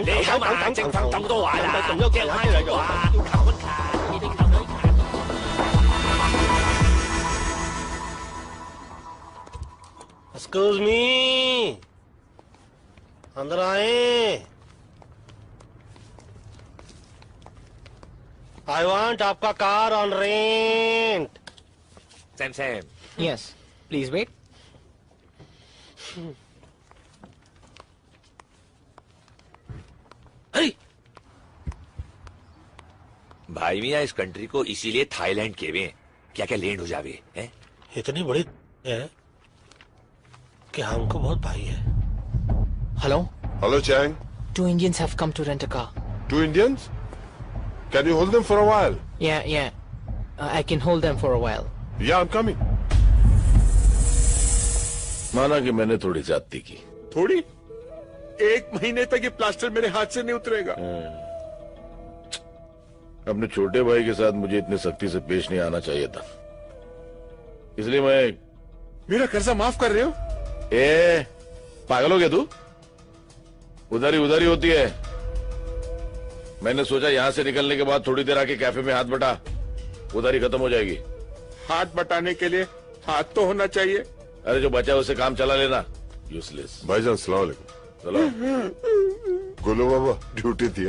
एक्सक्यूज मी, अंदर आए। आई वांट आपका car on rent. Sam Sam. Yes. Please wait. भाई मियां इस कंट्री को इसीलिए थाईलैंड के हुए क्या क्या लैंड हो जावे हैं? इतनी बड़ी है कि हमको बहुत भाई है। Hello? Hello, Chang. 2 Indians have come to rent a car. 2 Indians? Can you hold them for a while? Yeah. I can hold them for a while. Yeah, I'm coming. माना कि मैंने थोड़ी ज्यादती की। थोड़ी? 1 महीने तक ये प्लास्टर मेरे हाथ से नहीं उतरेगा। अपने छोटे भाई के साथ मुझे इतनी सख्ती से पेश नहीं आना चाहिए था, इसलिए मैं। मेरा कर्जा माफ कर रहे हो? पागल हो गया तू? उधारी होती है। मैंने सोचा यहां से निकलने के बाद थोड़ी देर आके कैफे में हाथ बटा, उधारी खत्म हो जाएगी। हाथ बटाने के लिए हाथ तो होना चाहिए। अरे जो बचा उसे काम चला लेना, यूजलेस। भाईजान सलाम अलैकुम। गोलू बाबा ड्यूटी थी।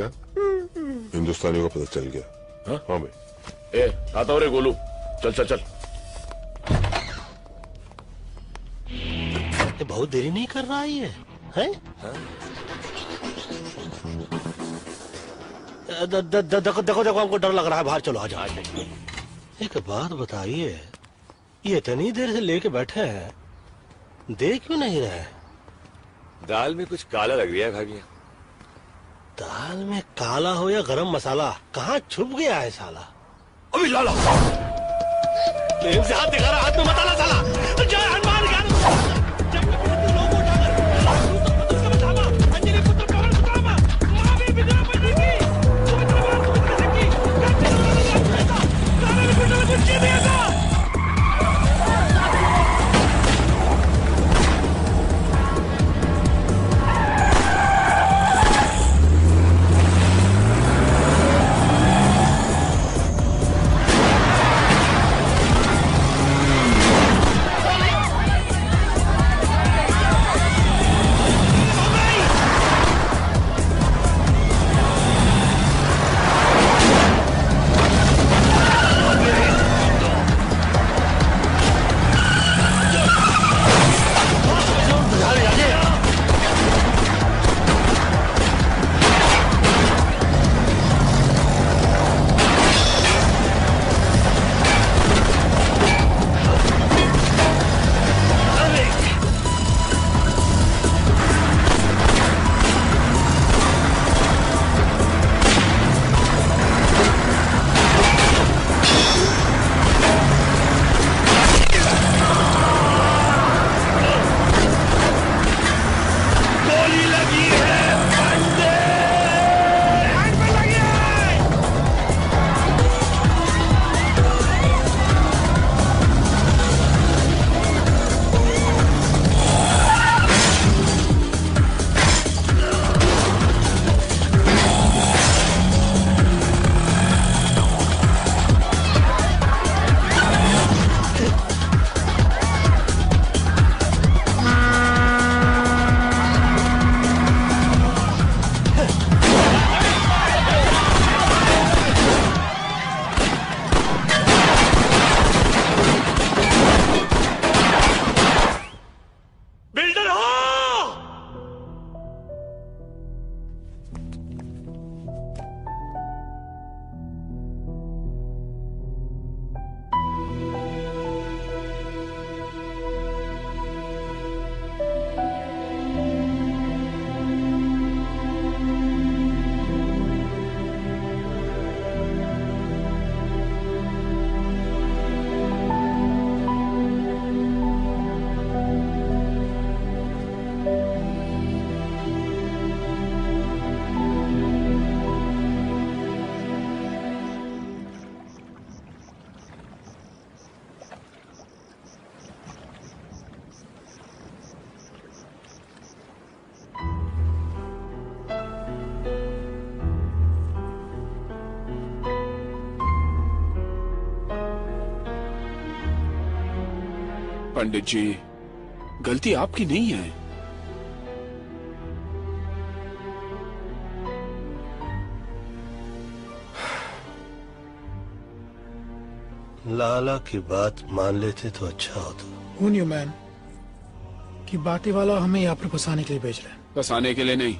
हिंदुस्तानियों को पता चल गया। हाँ भाई। आता हो रे गोलू, चल। बहुत देरी नहीं कर रहा है ये, हैं? देखो हमको डर लग रहा है, बाहर चलो आ जाओ। एक बात बताइए, ये इतनी देर से लेके बैठे हैं, देख क्यों नहीं रहे? दाल में कुछ काला लग रहा है भाई मियां। दाल में काला हो या गरम मसाला, कहाँ छुप गया है साला? अभी लाला से हाथ दिखा रहा, हाथ में मत आना साला। जय हनुमान ज्ञान। पंडित जी, गलती आपकी नहीं है। लाला की बात मान लेते तो अच्छा होता। Who knew, man, कि बाटी वाला हमें यहाँ पर फंसाने के लिए भेज रहे हैं। फंसाने के लिए नहीं,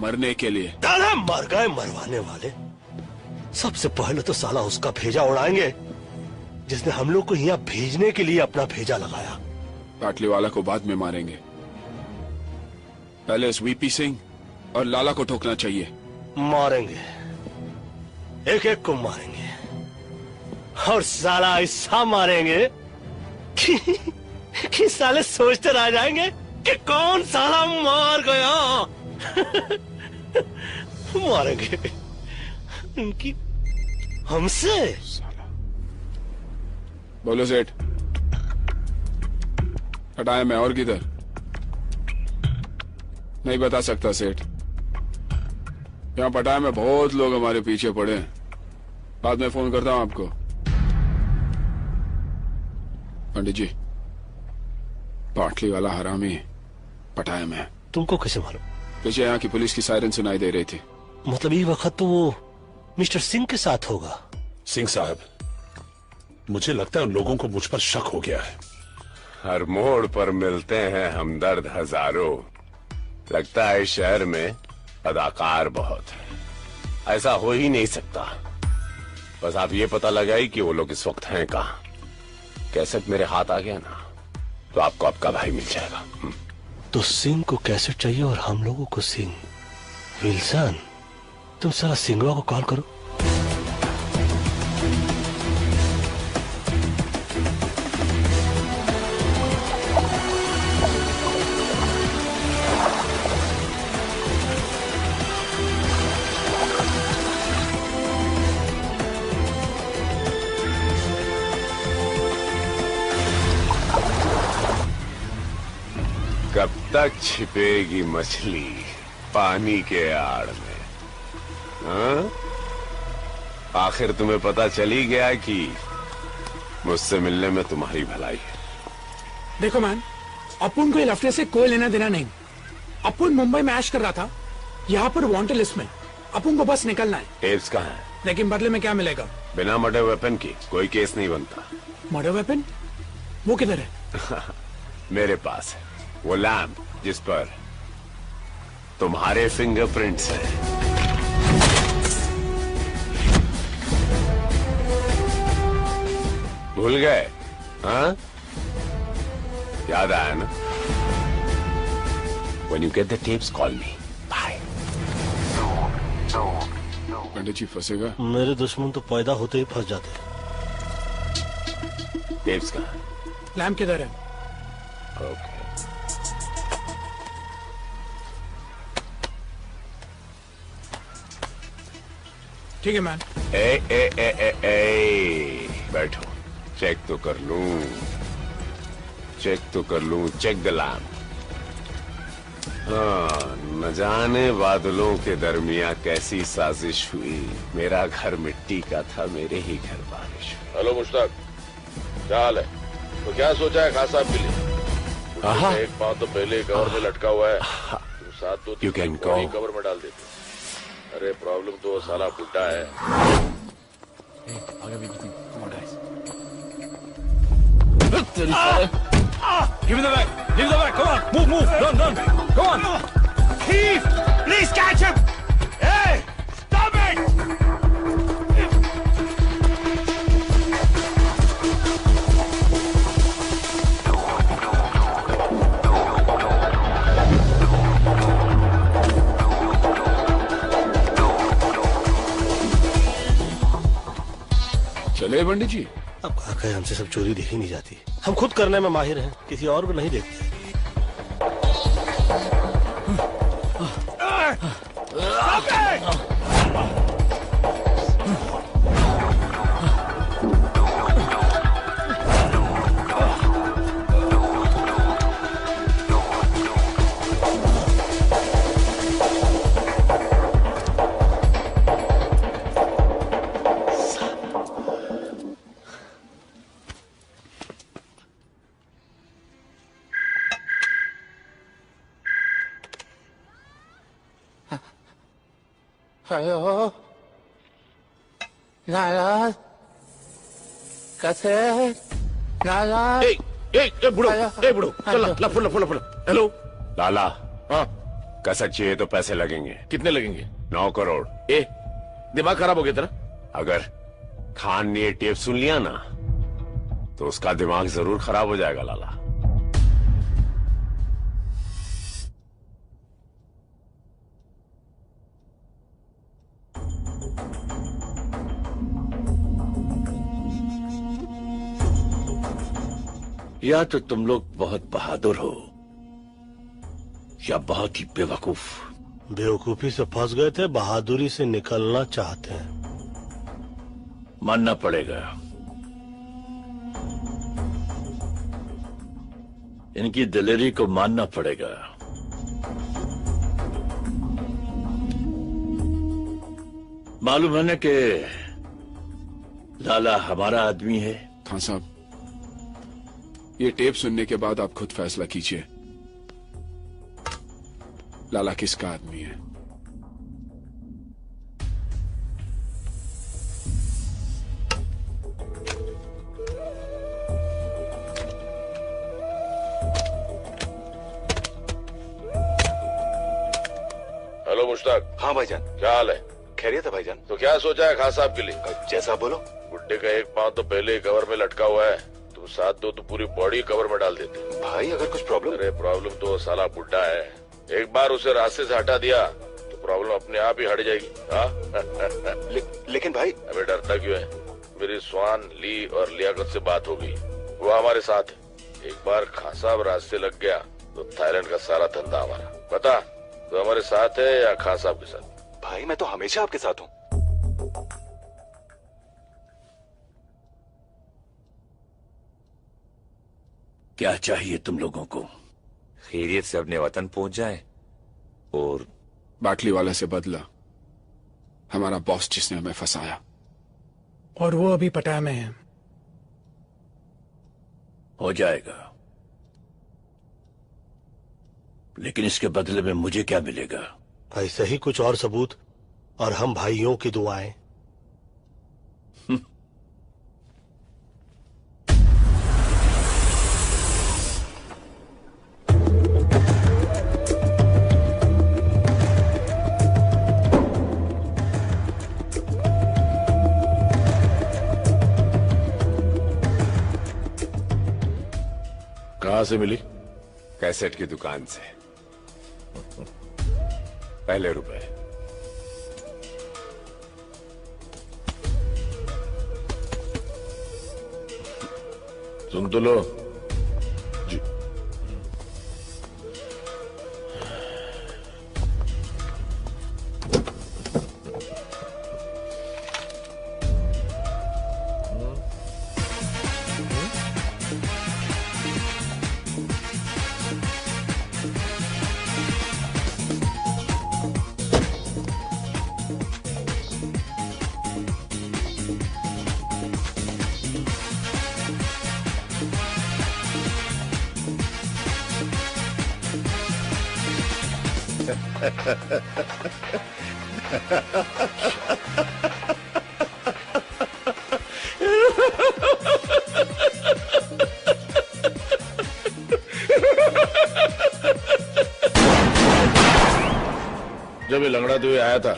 मरने के लिए। दादा मर गए मरवाने वाले। सबसे पहले तो साला उसका भेजा उड़ाएंगे जिसने हम लोग को यहाँ भेजने के लिए अपना भेजा लगाया। पाटली वाला को बाद में मारेंगे, पहले उस वीपी सिंह और लाला को ठोकना चाहिए। मारेंगे, एक एक को मारेंगे, और साला ऐसा मारेंगे कि साले सोचते रह जाएंगे कि कौन साला मार गया। मारेंगे उनकी हमसे। बोलो सेठ, हटाया मैं और किधर? नहीं बता सकता सेठ। यहाँ पटाया में बहुत लोग हमारे पीछे पड़े हैं। बाद में फोन करता हूँ आपको। पंडित जी, पाटली वाला हरामी पटाया में। तुमको कैसे मालूम? पीछे यहाँ की पुलिस की सायरन सुनाई दे रही थी। मतलब ये वक्त तो वो मिस्टर सिंह के साथ होगा। सिंह साहब, मुझे लगता है उन लोगों को मुझ पर शक हो गया है। हर मोड़ पर मिलते हैं हमदर्द हजारों। लगता है इस शहर में अदाकार बहुत है। ऐसा हो ही नहीं सकता। बस आप ये पता लगाई कि वो लोग इस वक्त हैं कहाँ। कैसेट मेरे हाथ आ गया ना, तो आपको आपका भाई मिल जाएगा। तो सिंह को कैसेट चाहिए और हम लोगों को सिंह। विल्सन, तुम साला सिंगवा को कॉल करो। कब तक छिपेगी मछली पानी के आड़ में? हाँ? आखिर तुम्हें पता चली गया कि मुझसे मिलने में तुम्हारी भलाई है। देखो मैन, अपुन को ये लफड़े से कोई लेना देना नहीं। अपुन मुंबई में ऐश कर रहा था, यहाँ पर वांटेड लिस्ट में। अपुन को बस निकलना है। टेप्स कहाँ है? लेकिन बदले में क्या मिलेगा? बिना मर्डर वेपन की कोई केस नहीं बनता। Murder weapon? वो किधर है? मेरे पास है वो लैम्प जिस पर तुम्हारे फिंगरप्रिंट्स हैं। भूल गए? हाँ, याद आया ना? When you get the tapes, call me. Bye. पंडित जी फंसेगा। मेरे दुश्मन तो पैदा होते ही फंस जाते। टेप्स कहाँ है? लैम्प किधर है? ओके। ठीक है मैन। बैठो, चेक तो कर लूं, चेक द लैम्प। हाँ, न जाने बादलों के दरमियां कैसी साजिश हुई। मेरा घर मिट्टी का था, मेरे ही घर बारिश हुई। हेलो मुश्ताक, क्या हाल है? तो क्या सोचा है खास साहब के लिए? एक पाँव तो पहले कवर में लटका हुआ है, तुम साथ दो You can go. कवर में डाल देते। अरे प्रॉब्लम तो वो साला बुड्ढा है। Give me the bag! Give me the bag! Come on! Move! Run! Go on! Thief! Please catch him! Hey! Stop it! चले पंडित जी। अब कहा हमसे सब चोरी देखी नहीं जाती। हम खुद करने में माहिर हैं, किसी और को नहीं देखते। हेलो लाला कैसे लाला बुढ़ो चल ला फुल हेलो लाला। हाँ कैसा चाहिए तो पैसे लगेंगे। कितने लगेंगे? 9 करोड़। दिमाग खराब हो गया तेरा? अगर खान ने ये टेप सुन लिया ना तो उसका दिमाग जरूर खराब हो जाएगा लाला। या तो तुम लोग बहुत बहादुर हो या बहुत ही बेवकूफ। बेवकूफी से फंस गए थे, बहादुरी से निकलना चाहते हैं। मानना पड़ेगा, इनकी दिलेरी को मानना पड़ेगा। मालूम है ना कि लाला हमारा आदमी है। खान साहब, ये टेप सुनने के बाद आप खुद फैसला कीजिए, लाला किसका आदमी है। हेलो मुश्ताक। हाँ भाईजान। क्या हाल है? खैरियत है भाईजान। तो क्या सोचा है खान साहब के लिए? जैसा बोलो। गुड्डे का एक पांव तो पहले ही कवर में लटका हुआ है, तुम साथ दो तो पूरी बॉडी कवर में डाल देते। भाई अगर कुछ प्रॉब्लम? अरे प्रॉब्लम तो साला बुड्ढा है, एक बार उसे रास्ते से हटा दिया तो प्रॉब्लम अपने आप ही हट जाएगी। लेकिन भाई। अबे डरता क्यों है? मेरी स्वान ली और लियाकत से बात हो गई, वो हमारे साथ है। एक बार खान साहब रास्ते लग गया तो थाईलैंड का सारा धंधा हमारा। बता तो हमारे साथ है या खान साहब के साथ? भाई मैं तो हमेशा आपके साथ हूँ। क्या चाहिए तुम लोगों को? खैरियत से अपने वतन पहुंच जाए और बाटली वाले से बदला, हमारा बॉस जिसने हमें फंसाया। और वो अभी पटाया में है। हो जाएगा, लेकिन इसके बदले में मुझे क्या मिलेगा? ऐसे ही कुछ और सबूत और हम भाइयों की दुआएं। कहाँ से मिली? कैसेट की दुकान से। पहले रुपए। सुन तो लो। जी। जब ये लंगड़ाते हुए आया था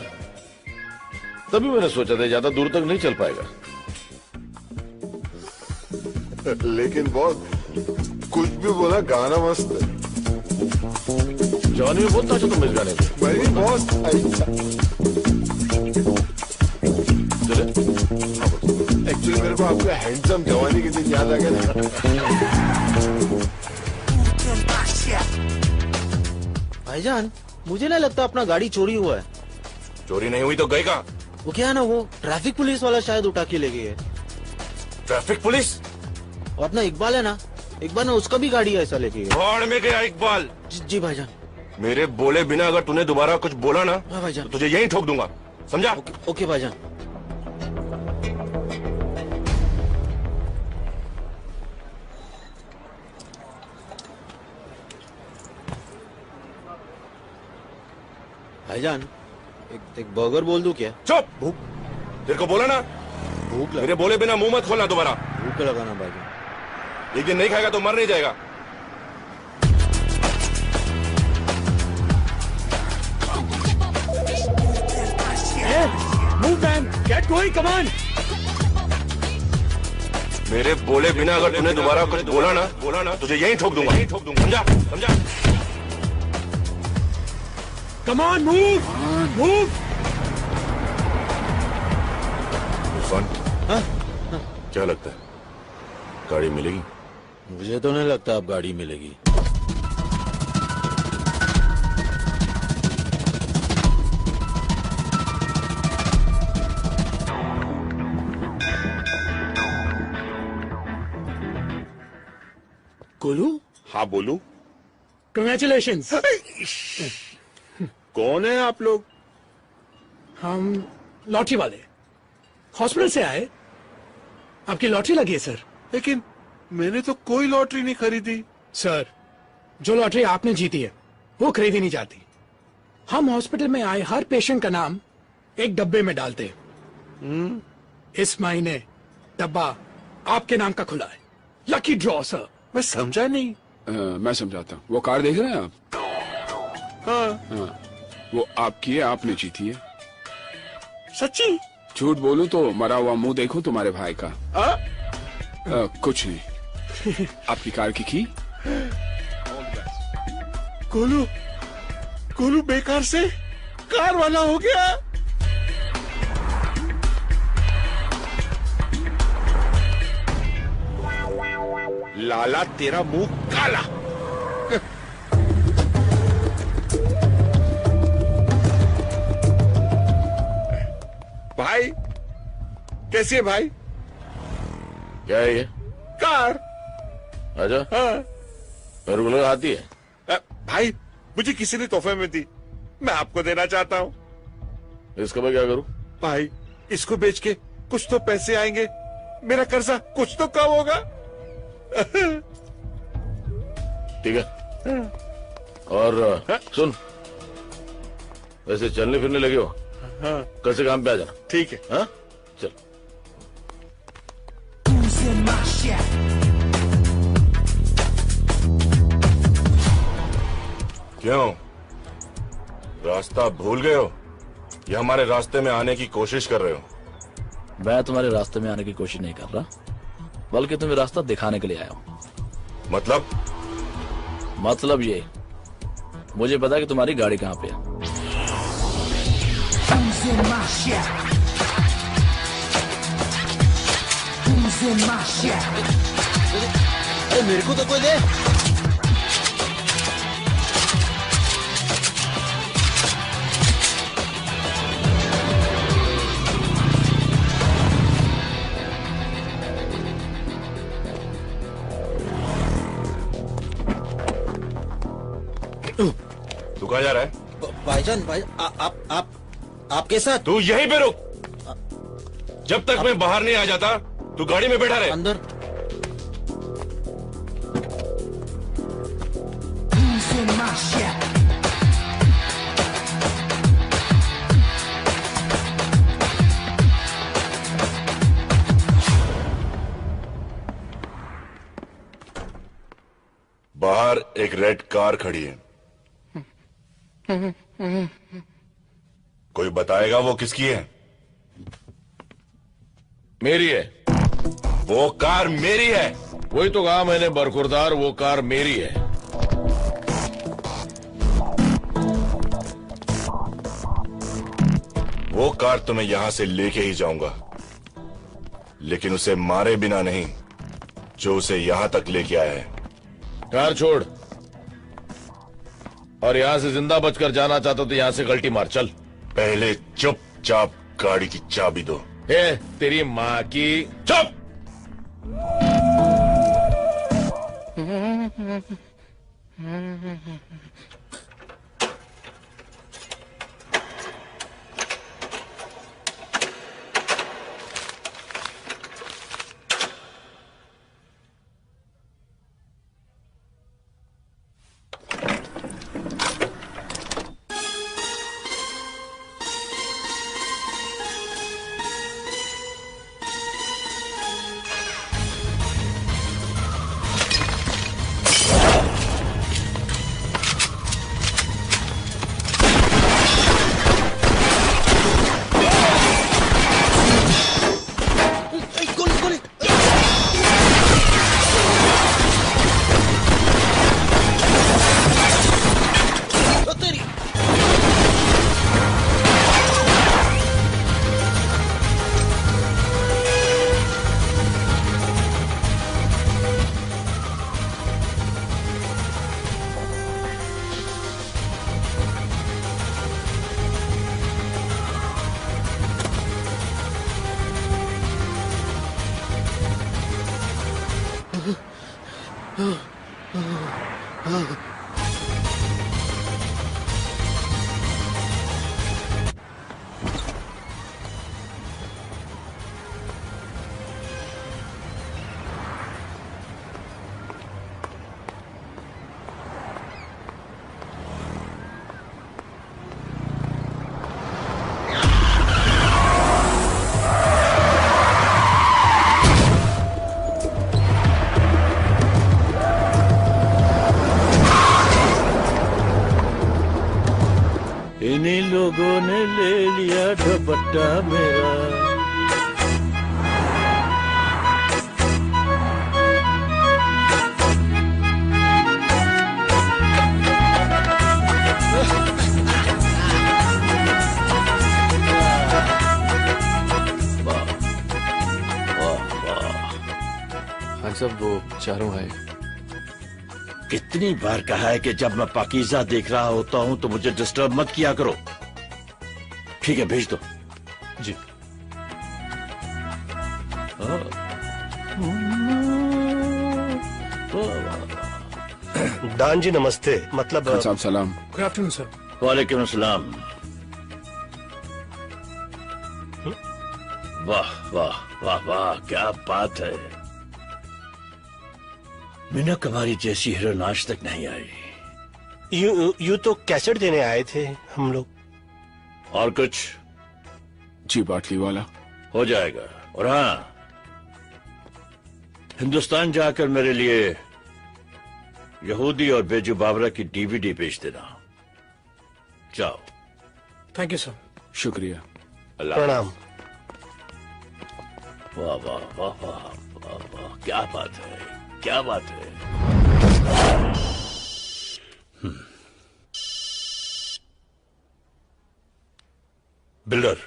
तभी मैंने सोचा था ज्यादा दूर तक नहीं चल पाएगा। लेकिन बॉस कुछ भी बोला, गाना मस्त है। जवानी में बहुत नाचा तुम इस गाने पे। भाई बॉस चले। एक्चुअली मेरे को आपका हैंडसम जवानी के दिन याद आ गया था। भाईजान मुझे नहीं लगता अपना गाड़ी चोरी हुआ है। चोरी नहीं हुई तो गई कहाँ? वो क्या है ना, वो ट्रैफिक पुलिस वाला शायद उठा के ले गई है। Traffic police? और अपना इकबाल है ना, इकबाल ने उसका भी गाड़ी ऐसा ले गई है। भाड़ में गया इकबाल। जी भाईजान। मेरे बोले बिना अगर तूने दोबारा कुछ बोला ना हाँ भाईजान, तो तुझे यहीं ठोक दूंगा, समझा? ओके भाईजान। भाईजान एक बर्गर बोल दूं क्या? चुप। भूख तेरे को बोला ना, भूख मेरे बोले बिना मुंह मत खोलना दोबारा। भूख लगाना भाईजान। एक दिन नहीं खाएगा तो मर नहीं जाएगा। Move man, get going, come on. मेरे बोले बिना अगर तूने दोबारा कुछ बोला ना तुझे यहीं ठोक दूंगा। समझा? समझा? Come on, move, move. Irfan, क्या लगता है गाड़ी मिलेगी? मुझे तो नहीं लगता अब गाड़ी मिलेगी। गोलू? हाँ बोलू। Congratulations. कौन है आप लोग? हम लॉटरी वाले, हॉस्पिटल से आए। आपकी लॉटरी लगी है सर। लेकिन मैंने तो कोई लॉटरी नहीं खरीदी। सर, जो लॉटरी आपने जीती है वो खरीदी नहीं जाती। हम हॉस्पिटल में आए हर पेशेंट का नाम एक डब्बे में डालते हैं। इस महीने डब्बा आपके नाम का खुला है। Lucky draw sir. मैं समझा नहीं। मैं समझाता हूँ। वो कार देख रहे हैं आप? हाँ। वो आपकी है, आपने जीती है। सच्ची? झूठ बोलूं तो मरा हुआ मुंह देखो तुम्हारे भाई का। कुछ नहीं। आपकी कार की गोलू, गोलू बेकार से कार वाला हो गया। लाला तेरा मुंह काला। भाई कैसी है भाई? क्या है ये? कार। आजा। हाँ। मेरे को आती है। भाई मुझे किसी ने तोहफे में दी, मैं आपको देना चाहता हूँ। इसका मैं क्या करूँ? भाई इसको बेच के कुछ तो पैसे आएंगे, मेरा कर्जा कुछ तो कम होगा। ठीक है। और सुन, वैसे चलने फिरने लगे हो? हाँ। कल से काम पे आ जाना। ठीक है। हाँ चल। क्यों, रास्ता भूल गए हो या हमारे रास्ते में आने की कोशिश कर रहे हो? मैं तुम्हारे रास्ते में आने की कोशिश नहीं कर रहा, बल्कि तुम्हें रास्ता दिखाने के लिए आया हूँ। मतलब ये, मुझे पता है कि तुम्हारी गाड़ी कहाँ पे है। अरे मेरे को तो कोई दे। तू कहाँ जा रहा है? भाईजान, भाई आपके साथ। तू यहीं पे रुक, जब तक मैं बाहर नहीं आ जाता तू गाड़ी में बैठा रहे। अंदर। बाहर एक रेड कार खड़ी है, कोई बताएगा वो किसकी है? मेरी है। वो कार मेरी है। वही तो कहा मैंने बरखुरदार, वो कार मेरी है। वो कार तो मैं यहां से लेके ही जाऊंगा, लेकिन उसे मारे बिना नहीं जो उसे यहां तक लेके आया है। कार छोड़, और यहां से जिंदा बचकर जाना चाहता तो यहां से गलती मार। चल। पहले चुपचाप गाड़ी की चाबी दो। ए, तेरी माँ की चुप। इन्हीं लोगों ने ले लिया दुपट्टा मेरा। हाँ सब वो चारों है। कितनी बार कहा है कि जब मैं पाकीज़ा देख रहा होता हूं तो मुझे डिस्टर्ब मत किया करो। ठीक है, भेज दो। जी। दान जी नमस्ते। मतलब खान साहब सलाम। Good afternoon sir. वालेकुम अस्सलाम। वाह वाह वाह वाह, क्या बात है। मीनक हमारी जैसी हीरोइन आज तक नहीं आई। यू तो कैसेट देने आए थे हम लोग। और कुछ? जी बाटली वाला हो जाएगा। और हाँ, हिंदुस्तान जाकर मेरे लिए यहूदी और बेजू बाबरा की डीवीडी भेज देना। जाओ। Thank you sir. शुक्रिया। प्रणाम। वाह वाह वाह वाह वाह वाह, क्या बात है, क्या बात है। बिल्डर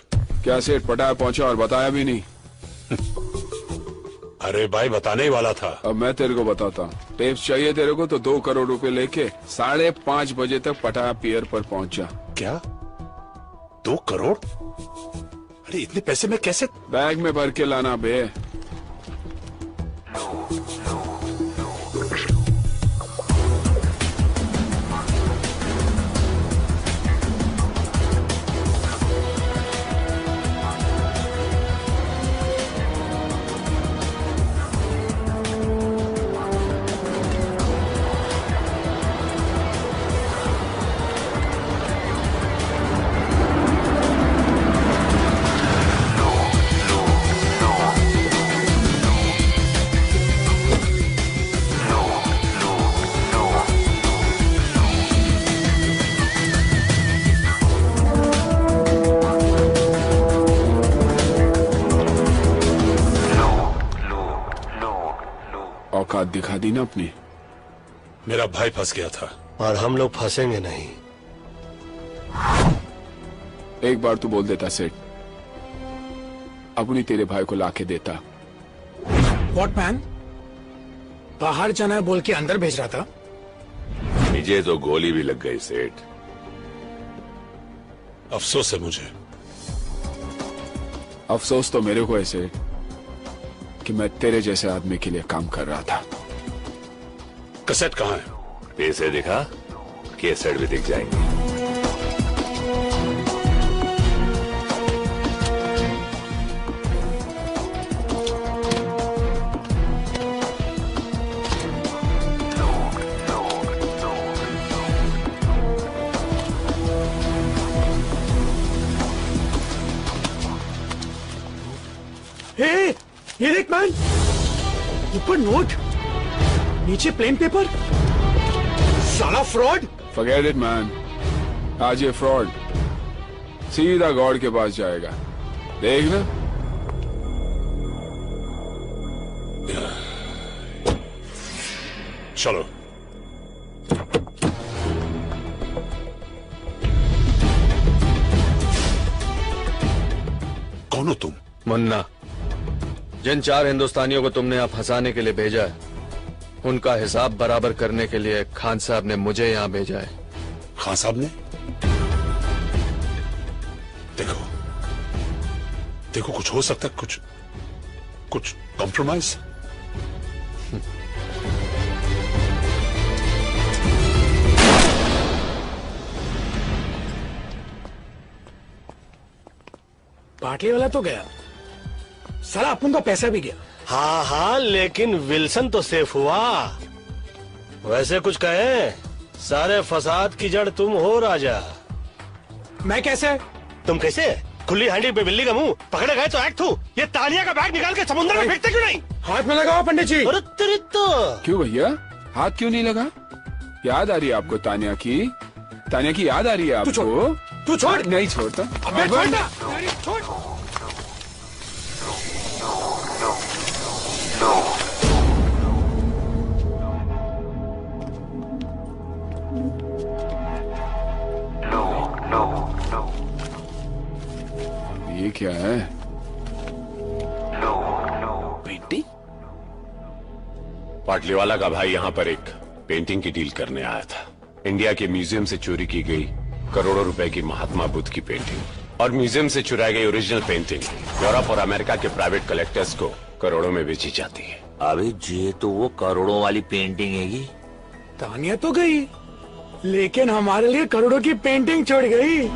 क्या सेठ पटाया पहुंचा और बताया भी नहीं? अरे भाई बताने ही वाला था। अब मैं तेरे को बताता हूँ। टेप्स चाहिए तेरे को तो 2 करोड़ रुपए लेके 5:30 बजे तक पटाया पियर पर पहुंचा। क्या 2 करोड़? अरे इतने पैसे में कैसे? बैग में भर के लाना बे। औकात दिखा दी ना अपनी। मेरा भाई फंस गया था और हम लोग फंसेंगे नहीं। एक बार तू बोल देता सेठ, अपनी तेरे भाई को लाके देता। What man? बाहर जाना है बोल के अंदर भेज रहा था। मुझे तो गोली भी लग गई सेठ। अफसोस है मुझे। अफसोस तो मेरे को है सेठ कि मैं तेरे जैसे आदमी के लिए काम कर रहा था। कैसेट कहाँ है? पैसे दिखा, कैसेट भी दिख जाएंगे। ये देख मैन, ऊपर नोट, नीचे प्लेन पेपर। साला फ्रॉड। Forget it man, आज ये फ्रॉड सीधा गॉड के पास जाएगा, देखना। चलो। कौन हो तुम? मुन्ना, जिन 4 हिंदुस्तानियों को तुमने यहाँ फंसाने के लिए भेजा है, उनका हिसाब बराबर करने के लिए खान साहब ने मुझे यहाँ भेजा है। खान साहब ने? देखो देखो, कुछ हो सकता है, कुछ कॉम्प्रोमाइज। बाटली वाला तो गया, साला अपन का पैसा भी गया। हाँ हाँ, लेकिन विल्सन तो सेफ हुआ। वैसे कुछ कहे, सारे फसाद की जड़ तुम हो राजा। मैं कैसे? तुम कैसे? खुली हांडी पे बिल्ली का मुंह, पकड़े गए तो एक्ट हूँ। ये तानिया का बैग निकाल के समुद्र में फेंकते क्यों नहीं? हाथ में लगाओ पंडित जी। अरे तेरी तो। क्यों भैया, हाथ क्यों नहीं लगा? याद आ रही है आपको तानिया की? तानिया की याद आ रही है आपको? तू छोड़। नहीं छोड़ता। अबे छोड़ ना। अरे छोड़। ये क्या है? पेंटिंग? पाटलीवाला का भाई यहाँ पर एक पेंटिंग की डील करने आया था। इंडिया के म्यूजियम से चोरी की गई करोड़ों रुपए की महात्मा बुद्ध की पेंटिंग और म्यूजियम से चुराई गई ओरिजिनल पेंटिंग यूरोप और अमेरिका के प्राइवेट कलेक्टर्स को करोड़ों में बेची जाती है। अबे ये तो वो करोड़ों वाली पेंटिंग हैगी। तानिया तो गई, लेकिन हमारे लिए करोड़ों की पेंटिंग छोड़ गई।